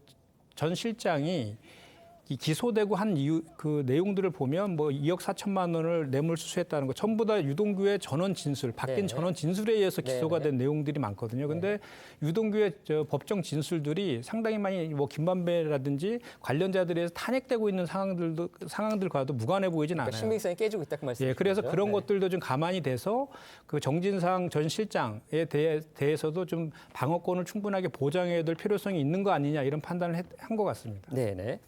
전 실장이 이 기소되고 한 이유 그 내용들을 보면 뭐 2억 4천만 원을 뇌물 수수했다는 거 전부 다 유동규의 전원 진술, 바뀐 네. 전원 진술에 의해서 기소가 된 내용들이 많거든요. 근데 유동규의 법정 진술들이 상당히 많이 뭐 김만배라든지 관련자들에서 탄핵되고 있는 상황들과도 무관해 보이진 않아요. 신빙성이 깨지고 있다 그 말씀이죠. 예, 그래서 그런 것들도 좀 가만히 돼서 그 정진상 전 실장에 대해서도 좀 방어권을 충분하게 보장해야 될 필요성이 있는 거 아니냐, 이런 판단을 한 것 같습니다. 네네.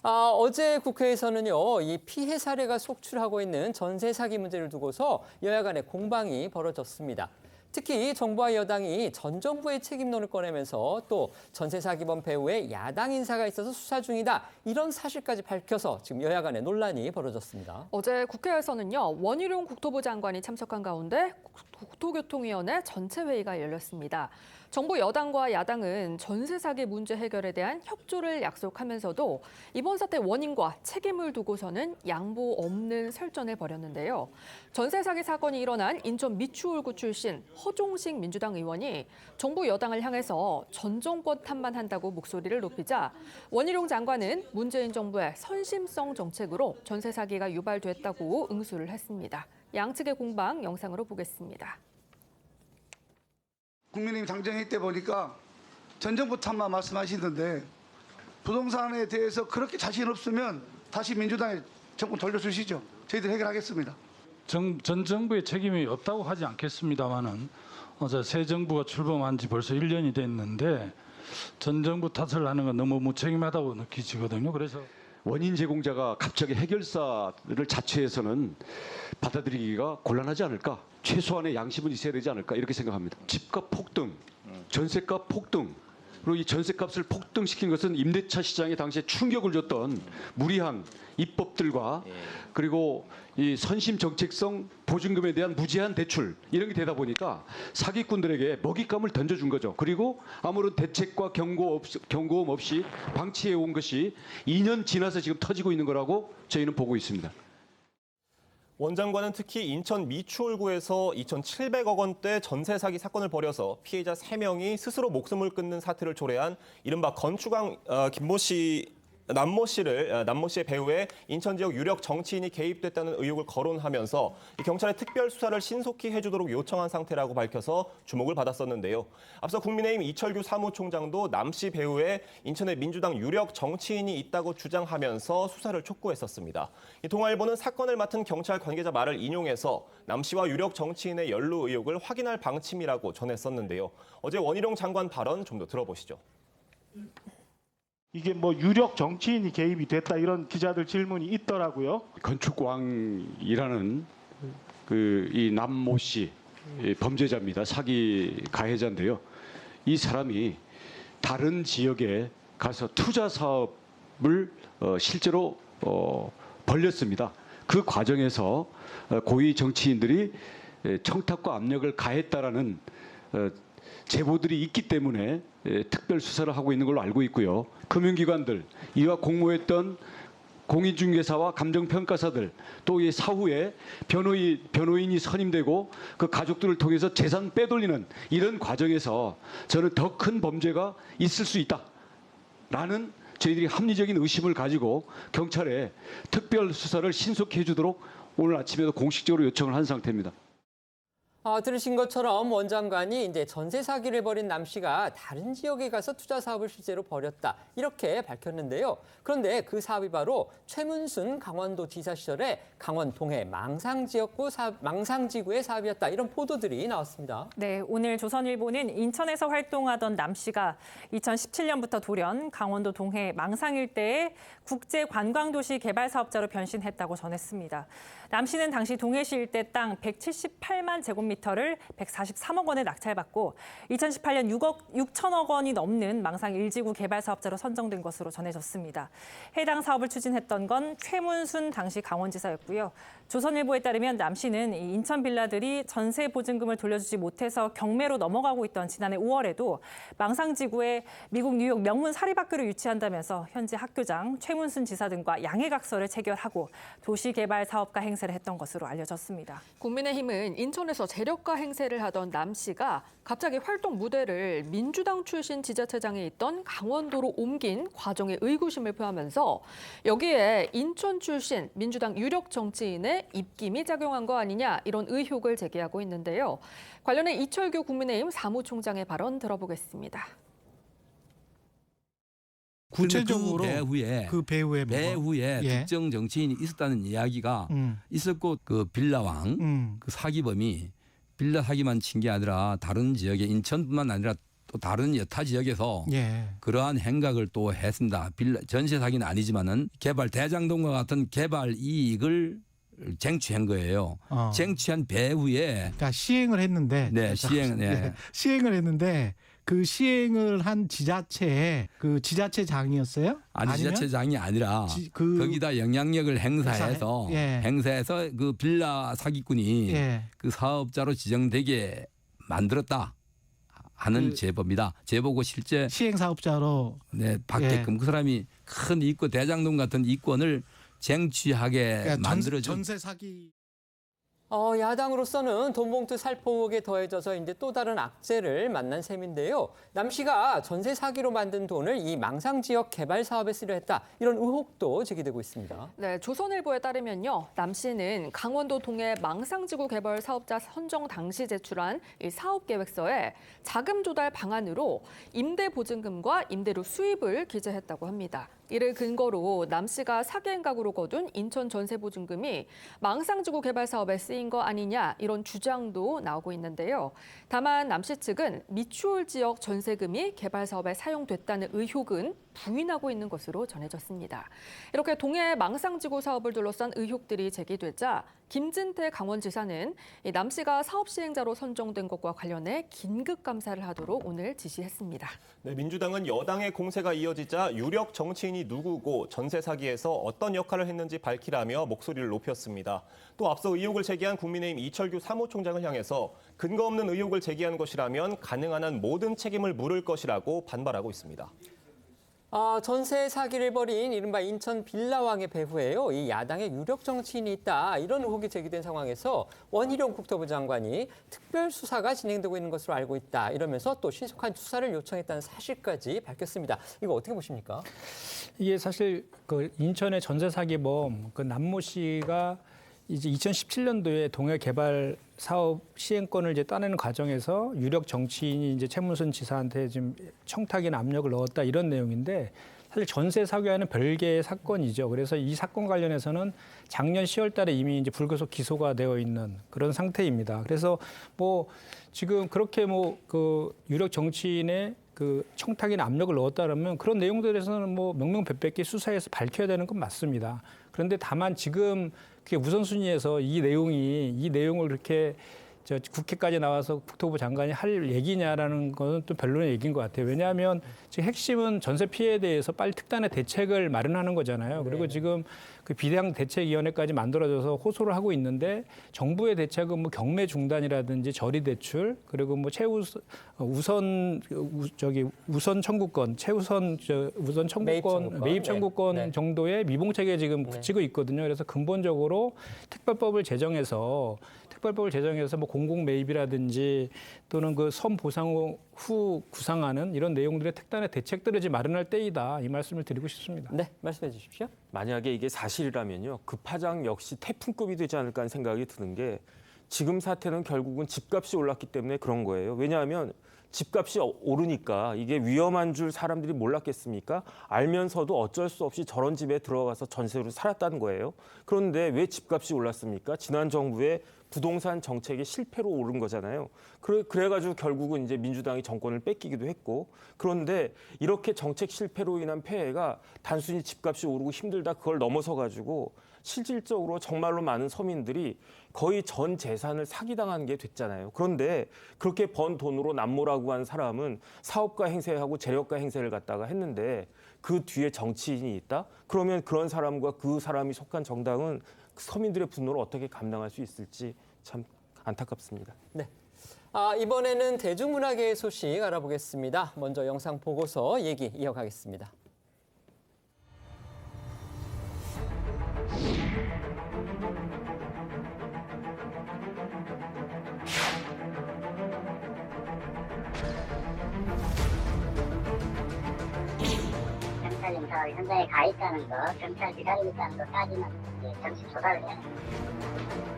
어제 국회에서는요, 이 피해 사례가 속출하고 있는 전세 사기 문제를 두고서 여야 간의 공방이 벌어졌습니다. 특히 정부와 여당이 전 정부의 책임론을 꺼내면서 또 전세 사기범 배후에 야당 인사가 있어서 수사 중이다, 이런 사실까지 밝혀서 지금 여야 간의 논란이 벌어졌습니다. 어제 국회에서는요, 원희룡 국토부 장관이 참석한 가운데 국토교통위원회 전체 회의가 열렸습니다. 정부 여당과 야당은 전세 사기 문제 해결에 대한 협조를 약속하면서도 이번 사태 원인과 책임을 두고서는 양보 없는 설전을 벌였는데요. 전세 사기 사건이 일어난 인천 미추홀구 출신 허종식 민주당 의원이 정부 여당을 향해서 전 정권 탓만 한다고 목소리를 높이자, 원희룡 장관은 문재인 정부의 선심성 정책으로 전세 사기가 유발됐다고 응수를 했습니다. 양측의 공방 영상으로 보겠습니다. 국민의힘 당정회의 때 보니까 전 정부 탓만 말씀하시던데, 부동산에 대해서 그렇게 자신 없으면 다시 민주당에 정권 돌려주시죠. 저희들 해결하겠습니다. 전 정부의 책임이 없다고 하지 않겠습니다만은 새 정부가 출범한 지 벌써 1년이 됐는데 전 정부 탓을 하는 건 너무 무책임하다고 느끼지거든요. 그래서 원인 제공자가 갑자기 해결사를 자처해서는 받아들이기가 곤란하지 않을까? 최소한의 양심은 있어야 되지 않을까? 이렇게 생각합니다. 집값 폭등, 전세값 폭등, 그리고 이 전세값을 폭등시킨 것은 임대차 시장에 당시에 충격을 줬던 무리한 입법들과 그리고 이 선심 정책성 보증금에 대한 무제한 대출 이런 게 되다 보니까 사기꾼들에게 먹잇감을 던져준 거죠. 그리고 아무런 대책과 경고음 없이 방치해 온 것이 2년 지나서 지금 터지고 있는 거라고 저희는 보고 있습니다. 원 장관은 특히 인천 미추홀구에서 2,700억 원대 전세 사기 사건을 벌여서 피해자 3명이 스스로 목숨을 끊는 사태를 초래한 이른바 건축왕 남모 씨의 배후에 인천 지역 유력 정치인이 개입됐다는 의혹을 거론하면서 경찰의 특별 수사를 신속히 해주도록 요청한 상태라고 밝혀서 주목을 받았었는데요. 앞서 국민의힘 이철규 사무총장도 남 씨 배후에 인천의 민주당 유력 정치인이 있다고 주장하면서 수사를 촉구했었습니다. 동아일보는 사건을 맡은 경찰 관계자 말을 인용해서 남 씨와 유력 정치인의 연루 의혹을 확인할 방침이라고 전했었는데요. 어제 원희룡 장관 발언 좀 더 들어보시죠. 이게 뭐 유력 정치인이 개입이 됐다 이런 기자들 질문이 있더라고요. 건축왕이라는 이 남모 씨 범죄자입니다. 사기 가해자인데요. 이 사람이 다른 지역에 가서 투자 사업을 실제로 벌렸습니다. 그 과정에서 고위 정치인들이 청탁과 압력을 가했다라는 제보들이 있기 때문에 특별 수사를 하고 있는 걸로 알고 있고요. 금융기관들, 이와 공모했던 공인중개사와 감정평가사들, 또 이 사후에 변호인이 선임되고 그 가족들을 통해서 재산 빼돌리는 이런 과정에서 저는 더 큰 범죄가 있을 수 있다라는 저희들이 합리적인 의심을 가지고 경찰에 특별 수사를 신속히 해주도록 오늘 아침에도 공식적으로 요청을 한 상태입니다. 들으신 것처럼 원 장관이 이제 전세 사기를 벌인 남 씨가 다른 지역에 가서 투자 사업을 실제로 벌였다 이렇게 밝혔는데요. 그런데 그 사업이 바로 최문순 강원도지사 시절에 강원 동해 망상지구의 사업이었다 이런 보도들이 나왔습니다. 네, 오늘 조선일보는 인천에서 활동하던 남 씨가 2017년부터 돌연 강원도 동해 망상 일대에 국제관광도시 개발 사업자로 변신했다고 전했습니다. 남 씨는 당시 동해시 일대 땅 178만 제곱미터를 143억 원에 낙찰받고 2018년 6천억 원이 넘는 망상 1지구 개발 사업자로 선정된 것으로 전해졌습니다. 해당 사업을 추진했던 건 최문순 당시 강원지사였고요. 조선일보에 따르면 남 씨는 인천 빌라들이 전세 보증금을 돌려주지 못해서 경매로 넘어가고 있던 지난해 5월에도 망상지구에 미국 뉴욕 명문 사립학교를 유치한다면서 현재 학교장 최문순 지사 등과 양해각서를 체결하고 도시개발 사업가 행세를 했던 것으로 알려졌습니다. 국민의힘은 인천에서 재력가 행세를 하던 남 씨가 갑자기 활동 무대를 민주당 출신 지자체장에 있던 강원도로 옮긴 과정에 의구심을 표하면서 여기에 인천 출신 민주당 유력 정치인의 입김이 작용한 거 아니냐 이런 의혹을 제기하고 있는데요. 관련해 이철규 국민의힘 사무총장의 발언 들어보겠습니다. 구체적으로 그 배후에 특정 정치인이 있었다는 이야기가 있었고 그 빌라왕 그 사기범이 빌라 사기만 친 게 아니라 다른 지역에 인천뿐만 아니라 또 다른 여타 지역에서 그러한 행각을 또 했습니다. 빌라 전세 사기는 아니지만은 개발 대장동과 같은 개발 이익을 쟁취한 거예요. 쟁취한 배후에 그러니까 시행을 했는데 시행을 했는데 그 시행을 한 지자체에 그 지자체장이었어요? 아니 지자체장이 아니라 거기다 영향력을 행사해서 그 빌라 사기꾼이 그 사업자로 지정되게 만들었다 하는 제보입니다. 제보고 실제 시행 사업자로 받게끔 그 사람이 큰 이권 대장동 같은 이권을 쟁취하게 그러니까 만들어준 전세 사기. 야당으로서는 돈봉투 살포 의혹에 더해져서 이제 또 다른 악재를 만난 셈인데요. 남 씨가 전세 사기로 만든 돈을 이 망상 지역 개발 사업에 쓰려 했다. 이런 의혹도 제기되고 있습니다. 네, 조선일보에 따르면요. 남 씨는 강원도 동해 망상지구 개발 사업자 선정 당시 제출한 이 사업 계획서에 자금 조달 방안으로 임대 보증금과 임대료 수입을 기재했다고 합니다. 이를 근거로 남 씨가 사기 행각으로 거둔 인천 전세 보증금이 망상지구 개발 사업에 쓰인 처리인 거 아니냐 이런 주장도 나오고 있는데요. 다만 남 씨 측은 미추홀 지역 전세금이 개발 사업에 사용됐다는 의혹은 부인하고 있는 것으로 전해졌습니다. 이렇게 동해 망상지구 사업을 둘러싼 의혹들이 제기되자 김진태 강원지사는 남 씨가 사업 시행자로 선정된 것과 관련해 긴급 감사를 하도록 오늘 지시했습니다. 네, 민주당은 여당의 공세가 이어지자 유력 정치인이 누구고 전세 사기에서 어떤 역할을 했는지 밝히라며 목소리를 높였습니다. 또 앞서 의혹을 제기한 국민의힘 이철규 사무총장을 향해서 근거 없는 의혹을 제기한 것이라면 가능한 한 모든 책임을 물을 것이라고 반발하고 있습니다. 전세 사기를 벌인 이른바 인천 빌라왕의 배후에요. 이 야당의 유력 정치인이 있다. 이런 의혹이 제기된 상황에서 원희룡 국토부 장관이 특별 수사가 진행되고 있는 것으로 알고 있다. 이러면서 또 신속한 수사를 요청했다는 사실까지 밝혔습니다. 이거 어떻게 보십니까? 이게 사실 그 인천의 전세 사기범 그 남모 씨가 이제 2017년도에 동해 개발 사업 시행권을 이제 따내는 과정에서 유력 정치인이 이제 최문순 지사한테 지금 청탁이나 압력을 넣었다 이런 내용인데 사실 전세 사기와는 별개의 사건이죠. 그래서 이 사건 관련해서는 작년 10월 달에 이미 이제 불구속 기소가 되어 있는 그런 상태입니다. 그래서 뭐 지금 그렇게 뭐 그 유력 정치인의 그 청탁이나 압력을 넣었다 그러면 그런 내용들에서는 뭐 명명백백히 수사해서 밝혀야 되는 건 맞습니다. 그런데 다만 지금 그게 우선순위에서 이 내용을 그렇게 국회까지 나와서 국토부 장관이 할 얘기냐라는 건 또 별로의 얘기인 것 같아요. 왜냐하면 지금 핵심은 전세 피해에 대해서 빨리 특단의 대책을 마련하는 거잖아요. 그리고 지금 그 비대학 대책위원회까지 만들어져서 호소를 하고 있는데 정부의 대책은 뭐 경매 중단이라든지 저리 대출 그리고 뭐 우선 청구권, 우선 청구권, 매입 청구권 정도의 미봉책에 지금 붙이고 있거든요. 그래서 근본적으로 특별법을 제정해서 뭐 공공 매입이라든지 또는 그 선 보상 후 구상하는 이런 내용들의 특단의 대책들을 이제 마련할 때이다. 이 말씀을 드리고 싶습니다. 네, 말씀해 주십시오. 만약에 이게 사실이라면요. 그 파장 역시 태풍급이 되지 않을까 하는 생각이 드는 게 지금 사태는 결국은 집값이 올랐기 때문에 그런 거예요. 왜냐하면 집값이 오르니까 이게 위험한 줄 사람들이 몰랐겠습니까? 알면서도 어쩔 수 없이 저런 집에 들어가서 전세로 살았다는 거예요. 그런데 왜 집값이 올랐습니까? 지난 정부의 부동산 정책의 실패로 오른 거잖아요. 그래가지고 결국은 이제 민주당이 정권을 뺏기기도 했고 그런데 이렇게 정책 실패로 인한 폐해가 단순히 집값이 오르고 힘들다 그걸 넘어서가지고 실질적으로 정말로 많은 서민들이 거의 전 재산을 사기당한 게 됐잖아요. 그런데 그렇게 번 돈으로 남모라고 한 사람은 사업가 행세하고 재력가 행세를 갖다가 했는데 그 뒤에 정치인이 있다? 그러면 그런 사람과 그 사람이 속한 정당은 서민들의 분노를 어떻게 감당할 수 있을지 참 안타깝습니다. 네. 이번에는 대중문화계의 소식 알아보겠습니다. 먼저 영상 보고서 얘기 이어가겠습니다. 경찰 인사가 현장에 가 있다는 거, 경찰 기다리고 있다는 것까지는 잠시 조사를 해야 합니다.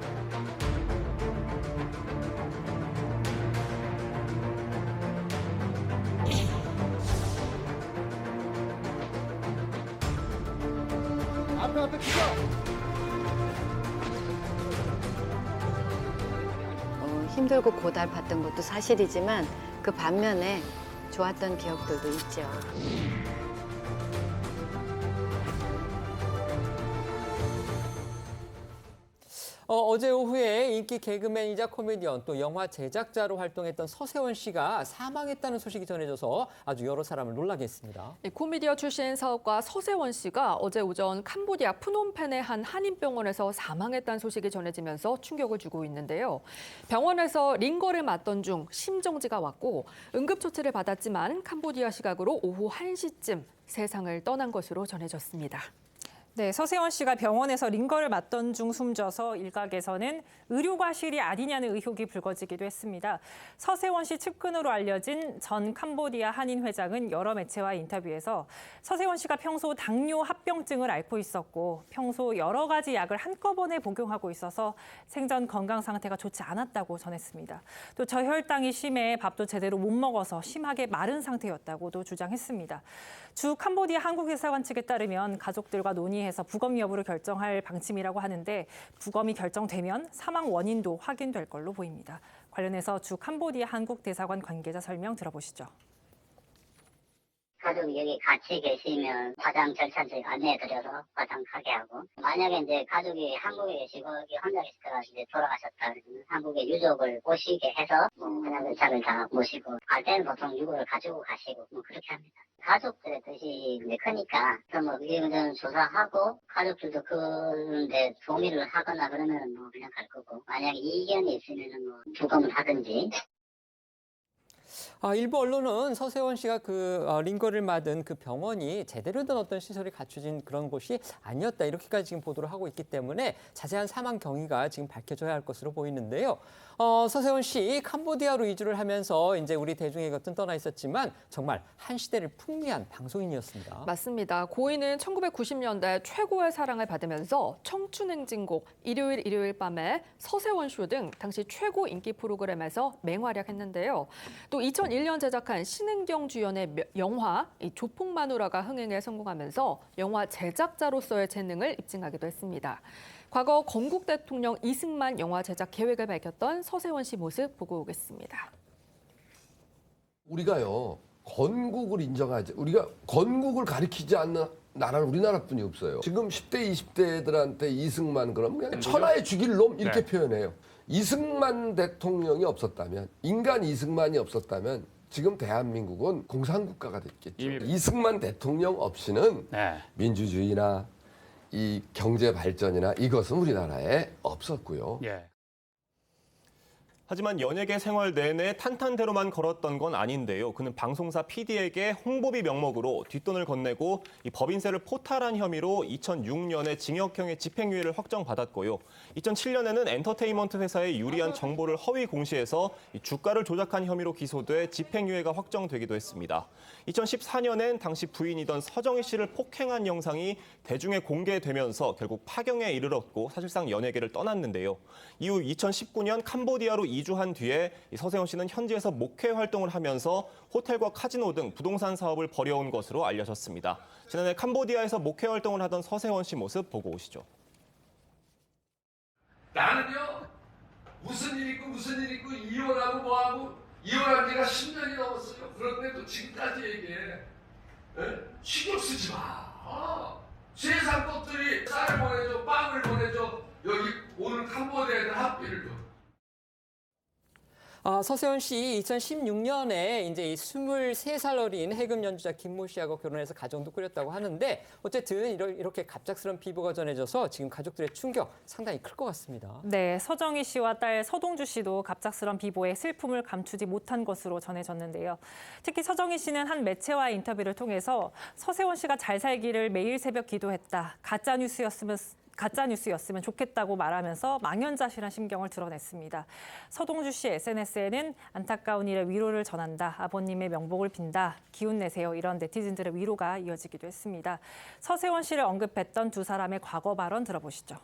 앞에 기자. 힘들고 고달팠던 것도 사실이지만 그 반면에 좋았던 기억들도 있죠. 어제 오후에 인기 개그맨이자 코미디언 또 영화 제작자로 활동했던 서세원 씨가 사망했다는 소식이 전해져서 아주 여러 사람을 놀라게 했습니다. 코미디어 출신 사업가 서세원 씨가 어제 오전 캄보디아 프놈펜의 한 한인병원에서 사망했다는 소식이 전해지면서 충격을 주고 있는데요. 병원에서 링거를 맞던 중 심정지가 왔고 응급처치를 받았지만 캄보디아 시각으로 오후 1시쯤 세상을 떠난 것으로 전해졌습니다. 네, 서세원 씨가 병원에서 링거를 맞던 중 숨져서 일각에서는 의료과실이 아니냐는 의혹이 불거지기도 했습니다. 서세원 씨 측근으로 알려진 전 캄보디아 한인 회장은 여러 매체와 인터뷰에서 서세원 씨가 평소 당뇨 합병증을 앓고 있었고 평소 여러 가지 약을 한꺼번에 복용하고 있어서 생전 건강 상태가 좋지 않았다고 전했습니다. 또 저혈당이 심해 밥도 제대로 못 먹어서 심하게 마른 상태였다고도 주장했습니다. 주 캄보디아 한국대사관 측에 따르면 가족들과 논의해 논의해서 부검 여부를 결정할 방침이라고 하는데 부검이 결정되면 사망 원인도 확인될 걸로 보입니다. 관련해서 주 캄보디아 한국 대사관 관계자 설명 들어보시죠. 가족이 여기 같이 계시면 화장 절차 저희가 안내해드려서 화장하게 하고, 만약에 이제 가족이 한국에 계시고 여기 혼자 계시다가 이제 돌아가셨다 그러면 한국의 유족을 오시게 해서 그냥 절차를 다 모시고, 갈 때는 보통 유골을 가지고 가시고 그렇게 합니다. 가족들의 뜻이 이제 크니까 의견을 조사하고 가족들도 그런데 동의를 하거나 그러면 그냥 갈 거고, 만약에 이견이 있으면 부검을 하든지. 일부 언론은 서세원 씨가 링거를 맞은 그 병원이 제대로 된 어떤 시설이 갖춰진 그런 곳이 아니었다, 이렇게까지 지금 보도를 하고 있기 때문에 자세한 사망 경위가 지금 밝혀져야 할 것으로 보이는데요. 서세원 씨 캄보디아로 이주를 하면서 이제 우리 대중의 곁은 떠나 있었지만 정말 한 시대를 풍미한 방송인이었습니다. 맞습니다. 고인은 1990년대 최고의 사랑을 받으면서 청춘행진곡, 일요일 밤에 서세원 쇼 등 당시 최고 인기 프로그램에서 맹활약했는데요. 또 2001년 제작한 신은경 주연의 영화 조폭마누라가 흥행에 성공하면서 영화 제작자로서의 재능을 입증하기도 했습니다. 과거 건국 대통령 이승만 영화 제작 계획을 밝혔던 서세원 씨 모습 보고 오겠습니다. 우리가요, 건국을 인정하지, 우리가 건국을 가리키지 않는 나라는 우리나라뿐이 없어요. 지금 10대, 20대들한테 이승만 그러면 그냥 천하에 죽일 놈 이렇게 표현해요. 이승만 대통령이 없었다면, 인간 이승만이 없었다면 지금 대한민국은 공산국가가 됐겠죠. 이승만 대통령 없이는 민주주의나 이 경제 발전이나 이것은 우리나라에 없었고요. 하지만 연예계 생활 내내 탄탄대로만 걸었던 건 아닌데요. 그는 방송사 PD에게 홍보비 명목으로 뒷돈을 건네고 이 법인세를 포탈한 혐의로 2006년에 징역형의 집행유예를 확정받았고요. 2007년에는 엔터테인먼트 회사에 유리한 정보를 허위 공시해서 이 주가를 조작한 혐의로 기소돼 집행유예가 확정되기도 했습니다. 2014년엔 당시 부인이던 서정희 씨를 폭행한 영상이 대중에 공개되면서 결국 파경에 이르렀고 사실상 연예계를 떠났는데요. 이후 2019년 캄보디아로 이주한 뒤에 서세원 씨는 현지에서 목회 활동을 하면서 호텔과 카지노 등 부동산 사업을 벌여온 것으로 알려졌습니다. 지난해 캄보디아에서 목회 활동을 하던 서세원 씨 모습 보고 오시죠. 나는요, 무슨 일 있고 이혼하고 뭐하고 이혼한 지가 10년이 넘었어요. 그런데도 지금까지 얘기해. 신경 쓰지 마. 세상 것들이 쌀을 보내줘, 빵을 보내줘. 여기 오늘 캄보디아에 대한 학비를 줘. 서세원 씨 2016년에 이제 23살 어린 해금 연주자 김모 씨하고 결혼해서 가정도 꾸렸다고 하는데, 어쨌든 이렇게 갑작스러운 비보가 전해져서 지금 가족들의 충격 상당히 클 것 같습니다. 네, 서정희 씨와 딸 서동주 씨도 갑작스런 비보에 슬픔을 감추지 못한 것으로 전해졌는데요. 특히 서정희 씨는 한 매체와의 인터뷰를 통해서 서세원 씨가 잘 살기를 매일 새벽 기도했다. 가짜뉴스였으면 좋겠다고 말하면서 망연자실한 심경을 드러냈습니다. 서동주 씨 SNS에는 안타까운 일에 위로를 전한다. 아버님의 명복을 빈다. 기운 내세요. 이런 네티즌들의 위로가 이어지기도 했습니다. 서세원 씨를 언급했던 두 사람의 과거 발언 들어보시죠.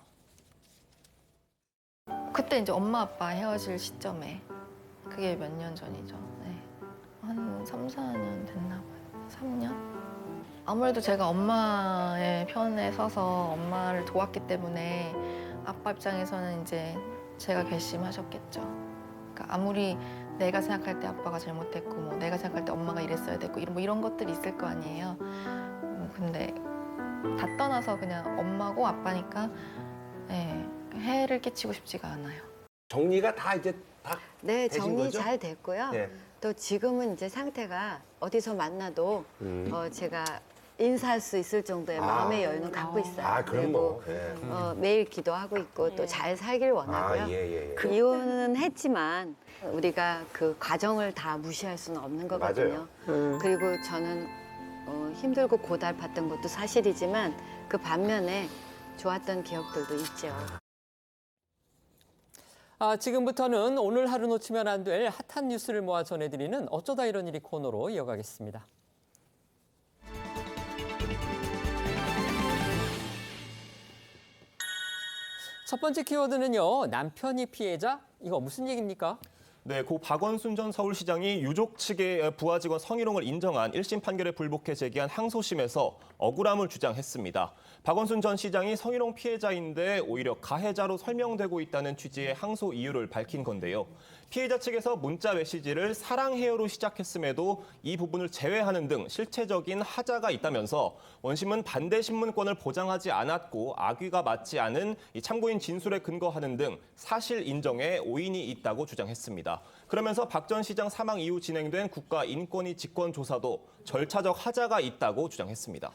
그때 이제 엄마 아빠 헤어질 시점에, 그게 몇 년 전이죠. 네. 한 3, 4년 됐나 봐요. 3년? 아무래도 제가 엄마의 편에 서서 엄마를 도왔기 때문에 아빠 입장에서는 이제 제가 괘씸하셨겠죠. 그러니까 아무리 내가 생각할 때 아빠가 잘못했고, 뭐 내가 생각할 때 엄마가 이랬어야 됐고, 이런 것들이 있을 거 아니에요. 근데 다 떠나서 그냥 엄마고 아빠니까 해를 끼치고 싶지가 않아요. 정리가 다 이제 다 네, 되신 정리 거죠? 잘 됐고요. 네. 또 지금은 이제 상태가 어디서 만나도 제가 인사할 수 있을 정도의 마음의 여유는 갖고 있어요. 그럼 그리고 매일 기도하고 있고 또 잘 살길 원하고요. 그 이혼은 했지만 우리가 그 과정을 다 무시할 수는 없는 거거든요. 그리고 저는 힘들고 고달팠던 것도 사실이지만 그 반면에 좋았던 기억들도 있죠. 지금부터는 오늘 하루 놓치면 안 될 핫한 뉴스를 모아 전해드리는 어쩌다 이런 일이 코너로 이어가겠습니다. 첫 번째 키워드는요, 남편이 피해자? 이거 무슨 얘기입니까? 네, 고 박원순 전 서울시장이 유족 측의 부하 직원 성희롱을 인정한 1심 판결에 불복해 제기한 항소심에서 억울함을 주장했습니다. 박원순 전 시장이 성희롱 피해자인데 오히려 가해자로 설명되고 있다는 취지의 항소 이유를 밝힌 건데요. 피해자 측에서 문자 메시지를 사랑해요로 시작했음에도 이 부분을 제외하는 등 실체적인 하자가 있다면서 원심은 반대 신문권을 보장하지 않았고 악의가 맞지 않은 참고인 진술에 근거하는 등 사실 인정에 오인이 있다고 주장했습니다. 그러면서 박 전 시장 사망 이후 진행된 국가인권위 직권조사도 절차적 하자가 있다고 주장했습니다.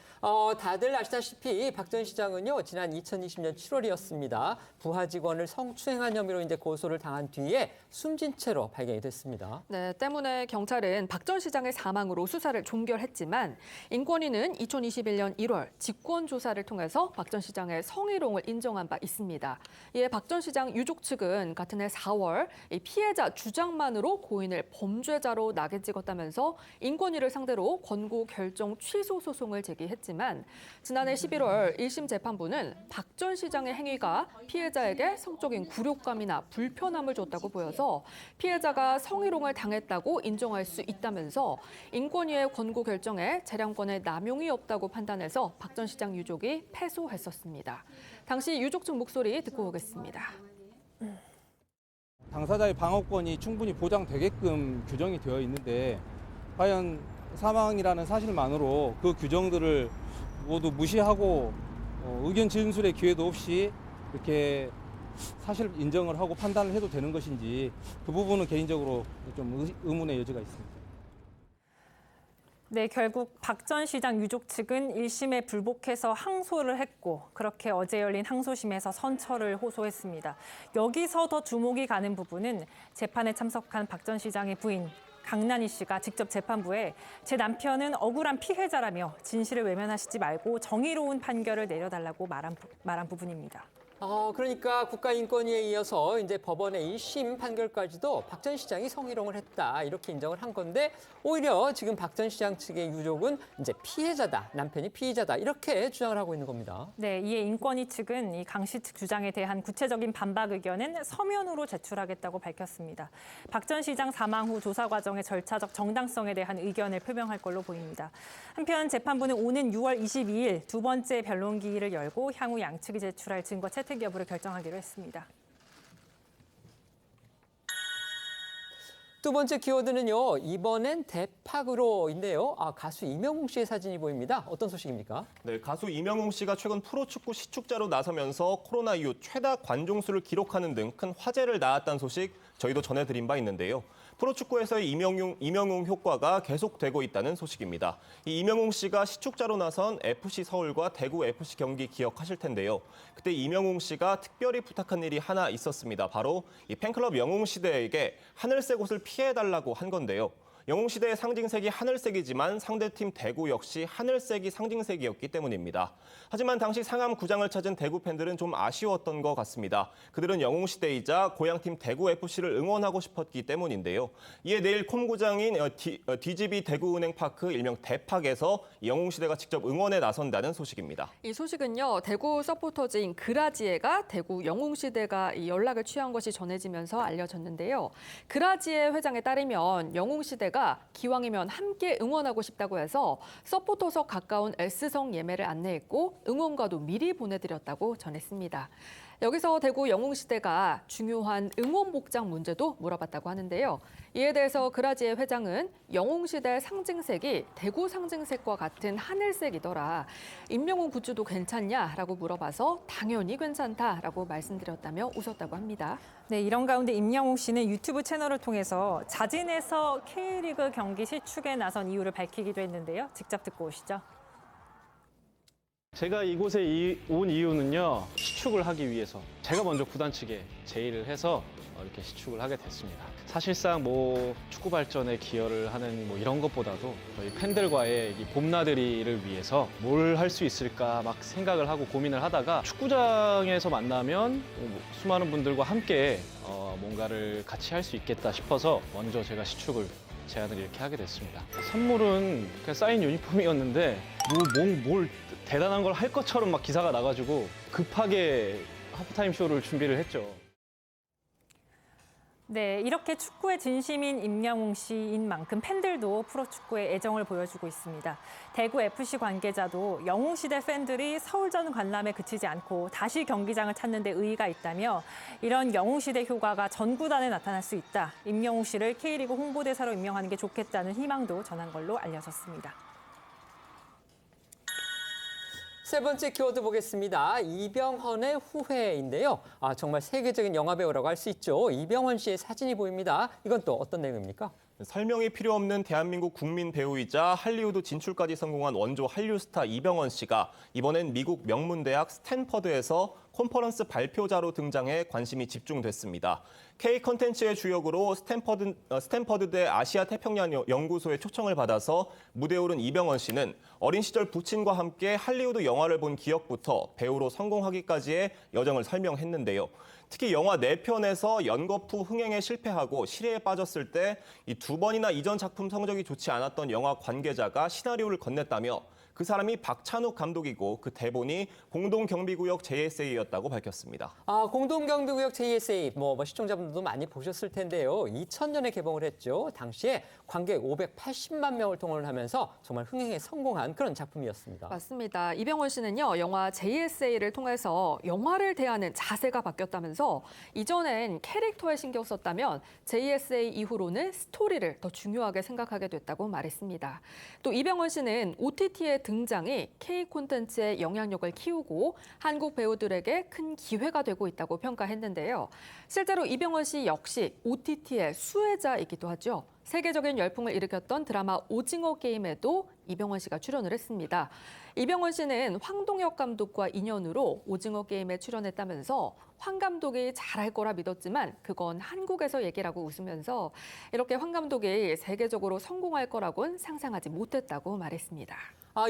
다들 아시다시피 박 전 시장은요, 지난 2020년 7월이었습니다. 부하 직원을 성추행한 혐의로 이제 고소를 당한 뒤에 숨진 채로 발견이 됐습니다. 네, 때문에 경찰은 박 전 시장의 사망으로 수사를 종결했지만 인권위는 2021년 1월 직권조사를 통해서 박 전 시장의 성희롱을 인정한 바 있습니다. 이에 박 전 시장 유족 측은 같은 해 4월 이 피해자 주장만으로 고인을 범죄자로 낙인 찍었다면서 인권위를 상대로 권고 결정 취소 소송을 제기했지만 지난해 11월 1심 재판부는 박 전 시장의 행위가 피해자에게 성적인 굴욕감이나 불편함을 줬다고 보여서 피해자가 성희롱을 당했다고 인정할 수 있다면서 인권위의 권고 결정에 재량권의 남용이 없다고 판단해서 박 전 시장 유족이 패소했었습니다. 당시 유족 측 목소리 듣고 오겠습니다. 당사자의 방어권이 충분히 보장되게끔 규정이 되어 있는데 과연 사망이라는 사실만으로 그 규정들을 모두 무시하고 의견 진술의 기회도 없이 이렇게 사실 인정을 하고 판단을 해도 되는 것인지 그 부분은 개인적으로 좀 의문의 여지가 있습니다. 네, 결국 박 전 시장 유족 측은 1심에 불복해서 항소를 했고 그렇게 어제 열린 항소심에서 선처를 호소했습니다. 여기서 더 주목이 가는 부분은 재판에 참석한 박 전 시장의 부인 강난희 씨가 직접 재판부에 제 남편은 억울한 피해자라며 진실을 외면하시지 말고 정의로운 판결을 내려달라고 말한 부분입니다. 그러니까 국가인권위에 이어서 이제 법원의 1심 판결까지도 박 전 시장이 성희롱을 했다 이렇게 인정을 한 건데 오히려 지금 박 전 시장 측의 유족은 이제 피해자다, 남편이 피의자다 이렇게 주장을 하고 있는 겁니다. 네, 이에 인권위 측은 이 강 씨 측 주장에 대한 구체적인 반박 의견은 서면으로 제출하겠다고 밝혔습니다. 박 전 시장 사망 후 조사 과정의 절차적 정당성에 대한 의견을 표명할 걸로 보입니다. 한편 재판부는 오는 6월 22일 두 번째 변론기일을 열고 향후 양측이 제출할 증거 채택 여부를 결정하기로 했습니다. 두 번째 키워드는요. 이번엔 대팍으로인데요. 가수 이명웅 씨의 사진이 보입니다. 어떤 소식입니까? 네, 가수 이명웅 씨가 최근 프로축구 시축자로 나서면서 코로나 이후 최다 관중수를 기록하는 등 큰 화제를 낳았다는 소식 저희도 전해드린 바 있는데요. 프로축구에서의 이명웅 효과가 계속되고 있다는 소식입니다. 이 이명웅 씨가 시축자로 나선 FC 서울과 대구 FC 경기 기억하실 텐데요. 그때 이명웅 씨가 특별히 부탁한 일이 하나 있었습니다. 바로 이 팬클럽 영웅시대에게 하늘색 옷을 피해달라고 한 건데요. 영웅시대의 상징색이 하늘색이지만 상대팀 대구 역시 하늘색이 상징색이었기 때문입니다. 하지만 당시 상암 구장을 찾은 대구 팬들은 좀 아쉬웠던 것 같습니다. 그들은 영웅시대이자 고향팀 대구FC를 응원하고 싶었기 때문인데요. 이에 내일 콤구장인 DGB 대구은행파크 일명 대팍에서 영웅시대가 직접 응원에 나선다는 소식입니다. 이 소식은요. 대구 서포터즈인 그라지에가 대구 영웅시대가 연락을 취한 것이 전해지면서 알려졌는데요. 그라지에 회장에 따르면 영웅시대가 기왕이면 함께 응원하고 싶다고 해서 서포터석 가까운 S성 예매를 안내했고 응원가도 미리 보내드렸다고 전했습니다. 여기서 대구 영웅시대가 중요한 응원 복장 문제도 물어봤다고 하는데요. 이에 대해서 그라지의 회장은 영웅시대 상징색이 대구 상징색과 같은 하늘색이더라. 임명웅 굿즈도 괜찮냐라고 물어봐서 당연히 괜찮다라고 말씀드렸다며 웃었다고 합니다. 네, 이런 가운데 임영웅 씨는 유튜브 채널을 통해서 자진해서 K리그 경기 시축에 나선 이유를 밝히기도 했는데요. 직접 듣고 오시죠. 제가 이곳에 온 이유는요, 시축을 하기 위해서 제가 먼저 구단 측에 제의를 해서 이렇게 시축을 하게 됐습니다. 사실상 축구 발전에 기여를 하는 이런 것보다도 저희 팬들과의 이 봄나들이를 위해서 뭘 할 수 있을까 막 생각을 하고 고민을 하다가 축구장에서 만나면 수많은 분들과 함께 뭔가를 같이 할 수 있겠다 싶어서 먼저 제가 시축을 제안을 이렇게 하게 됐습니다. 선물은 그냥 사인 유니폼이었는데 뭘 대단한 걸 할 것처럼 막 기사가 나가지고 급하게 하프타임 쇼를 준비를 했죠. 네, 이렇게 축구에 진심인 임영웅 씨인 만큼 팬들도 프로축구에 애정을 보여주고 있습니다. 대구 FC 관계자도 영웅시대 팬들이 서울전 관람에 그치지 않고 다시 경기장을 찾는 데 의의가 있다며 이런 영웅시대 효과가 전 구단에 나타날 수 있다. 임영웅 씨를 K리그 홍보대사로 임명하는 게 좋겠다는 희망도 전한 걸로 알려졌습니다. 세 번째 키워드 보겠습니다. 이병헌의 후회인데요. 정말 세계적인 영화 배우라고 할 수 있죠. 이병헌 씨의 사진이 보입니다. 이건 또 어떤 내용입니까? 설명이 필요 없는 대한민국 국민 배우이자 할리우드 진출까지 성공한 원조 한류 스타 이병헌 씨가 이번엔 미국 명문대학 스탠퍼드에서 컨퍼런스 발표자로 등장해 관심이 집중됐습니다. K 컨텐츠의 주역으로 스탠퍼드대 아시아 태평양 연구소의 초청을 받아서 무대에 오른 이병헌 씨는 어린 시절 부친과 함께 할리우드 영화를 본 기억부터 배우로 성공하기까지의 여정을 설명했는데요. 특히 영화 4편에서 연거푸 흥행에 실패하고 실애에 빠졌을 때 이 2번이나 이전 작품 성적이 좋지 않았던 영화 관계자가 시나리오를 건넸다며 그 사람이 박찬욱 감독이고 그 대본이 공동경비구역 JSA였다고 밝혔습니다. 공동경비구역 JSA, 시청자분들도 많이 보셨을 텐데요. 2000년에 개봉을 했죠. 당시에 관객 580만 명을 동원을 하면서 정말 흥행에 성공한 그런 작품이었습니다. 맞습니다. 이병헌 씨는요, 영화 JSA를 통해서 영화를 대하는 자세가 바뀌었다면서 이전엔 캐릭터에 신경 썼다면 JSA 이후로는 스토리를 더 중요하게 생각하게 됐다고 말했습니다. 또 이병헌 씨는 OTT의 등장이 K 콘텐츠의 영향력을 키우고 한국 배우들에게 큰 기회가 되고 있다고 평가했는데요. 실제로 이병헌 씨 역시 OTT의 수혜자이기도 하죠. 세계적인 열풍을 일으켰던 드라마 오징어 게임에도 이병헌 씨가 출연을 했습니다. 이병헌 씨는 황동혁 감독과 인연으로 오징어 게임에 출연했다면서 황 감독이 잘할 거라 믿었지만 그건 한국에서 얘기라고 웃으면서 이렇게 황 감독이 세계적으로 성공할 거라고는 상상하지 못했다고 말했습니다.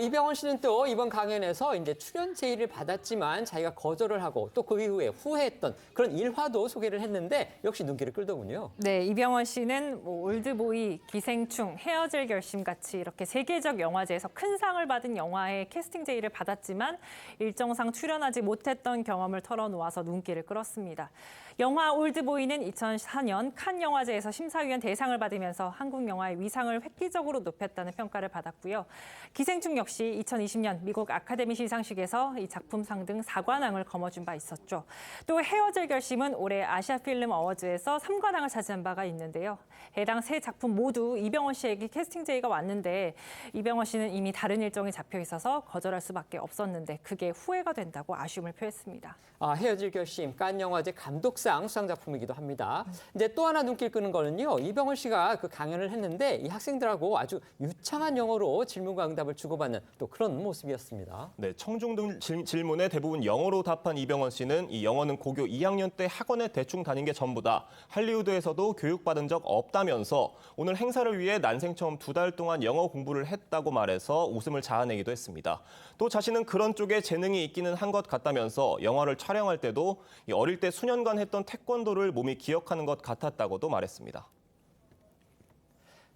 이병헌 씨는 또 이번 강연에서 이제 출연 제의를 받았지만 자기가 거절을 하고 또 그 이후에 후회했던 그런 일화도 소개를 했는데 역시 눈길을 끌더군요. 네, 이병헌 씨는 올드보이, 기생충, 헤어질 결심 같이 이렇게 세계적 영화제에서 큰 상을 받은 영화에 캐스팅 제의를 받았지만 일정상 출연하지 못했던 경험을 털어놓아서 눈길을 끌었습니다. 영화 올드보이는 2004년 칸 영화제에서 심사위원 대상을 받으면서 한국 영화의 위상을 획기적으로 높였다는 평가를 받았고요. 기생충 역시 2020년 미국 아카데미 시상식에서 이 작품상 등 4관왕을 거머쥔 바 있었죠. 또 헤어질 결심은 올해 아시아 필름 어워즈에서 3관왕을 차지한 바가 있는데요. 해당 세 작품 모두 이병헌 씨에게 캐스팅 제의가 왔는데 이병헌 씨는 이미 다른 일정이 잡혀 있어서 거절할 수밖에 없었는데 그게 후회가 된다고 아쉬움을 표했습니다. 헤어질 결심, 칸 영화제 감독상 수상 작품이기도 합니다. 이제 또 하나 눈길 끄는 거는요. 이병헌 씨가 그 강연을 했는데 이 학생들하고 아주 유창한 영어로 질문과 응답을 주고받는 또 그런 모습이었습니다. 네, 청중 질문에 대부분 영어로 답한 이병헌 씨는 이 영어는 고교 2학년 때 학원에 대충 다닌 게 전부다. 할리우드에서도 교육받은 적 없다면서 오늘 행사를 위해 난생 처음 2달 동안 영어 공부를 했다고 말해서 웃음을 자아내기도 했습니다. 또 자신은 그런 쪽에 재능이 있기는 한 것 같다면서 영화를 촬영할 때도 어릴 때 수년간 했던 태권도를 몸이 기억하는 것 같았다고도 말했습니다.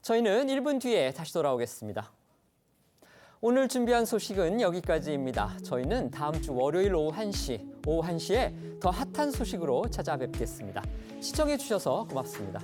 저희는 1분 뒤에 다시 돌아오겠습니다. 오늘 준비한 소식은 여기까지입니다. 저희는 다음 주 월요일 오후 1시에 더 핫한 소식으로 찾아뵙겠습니다. 시청해 주셔서 고맙습니다.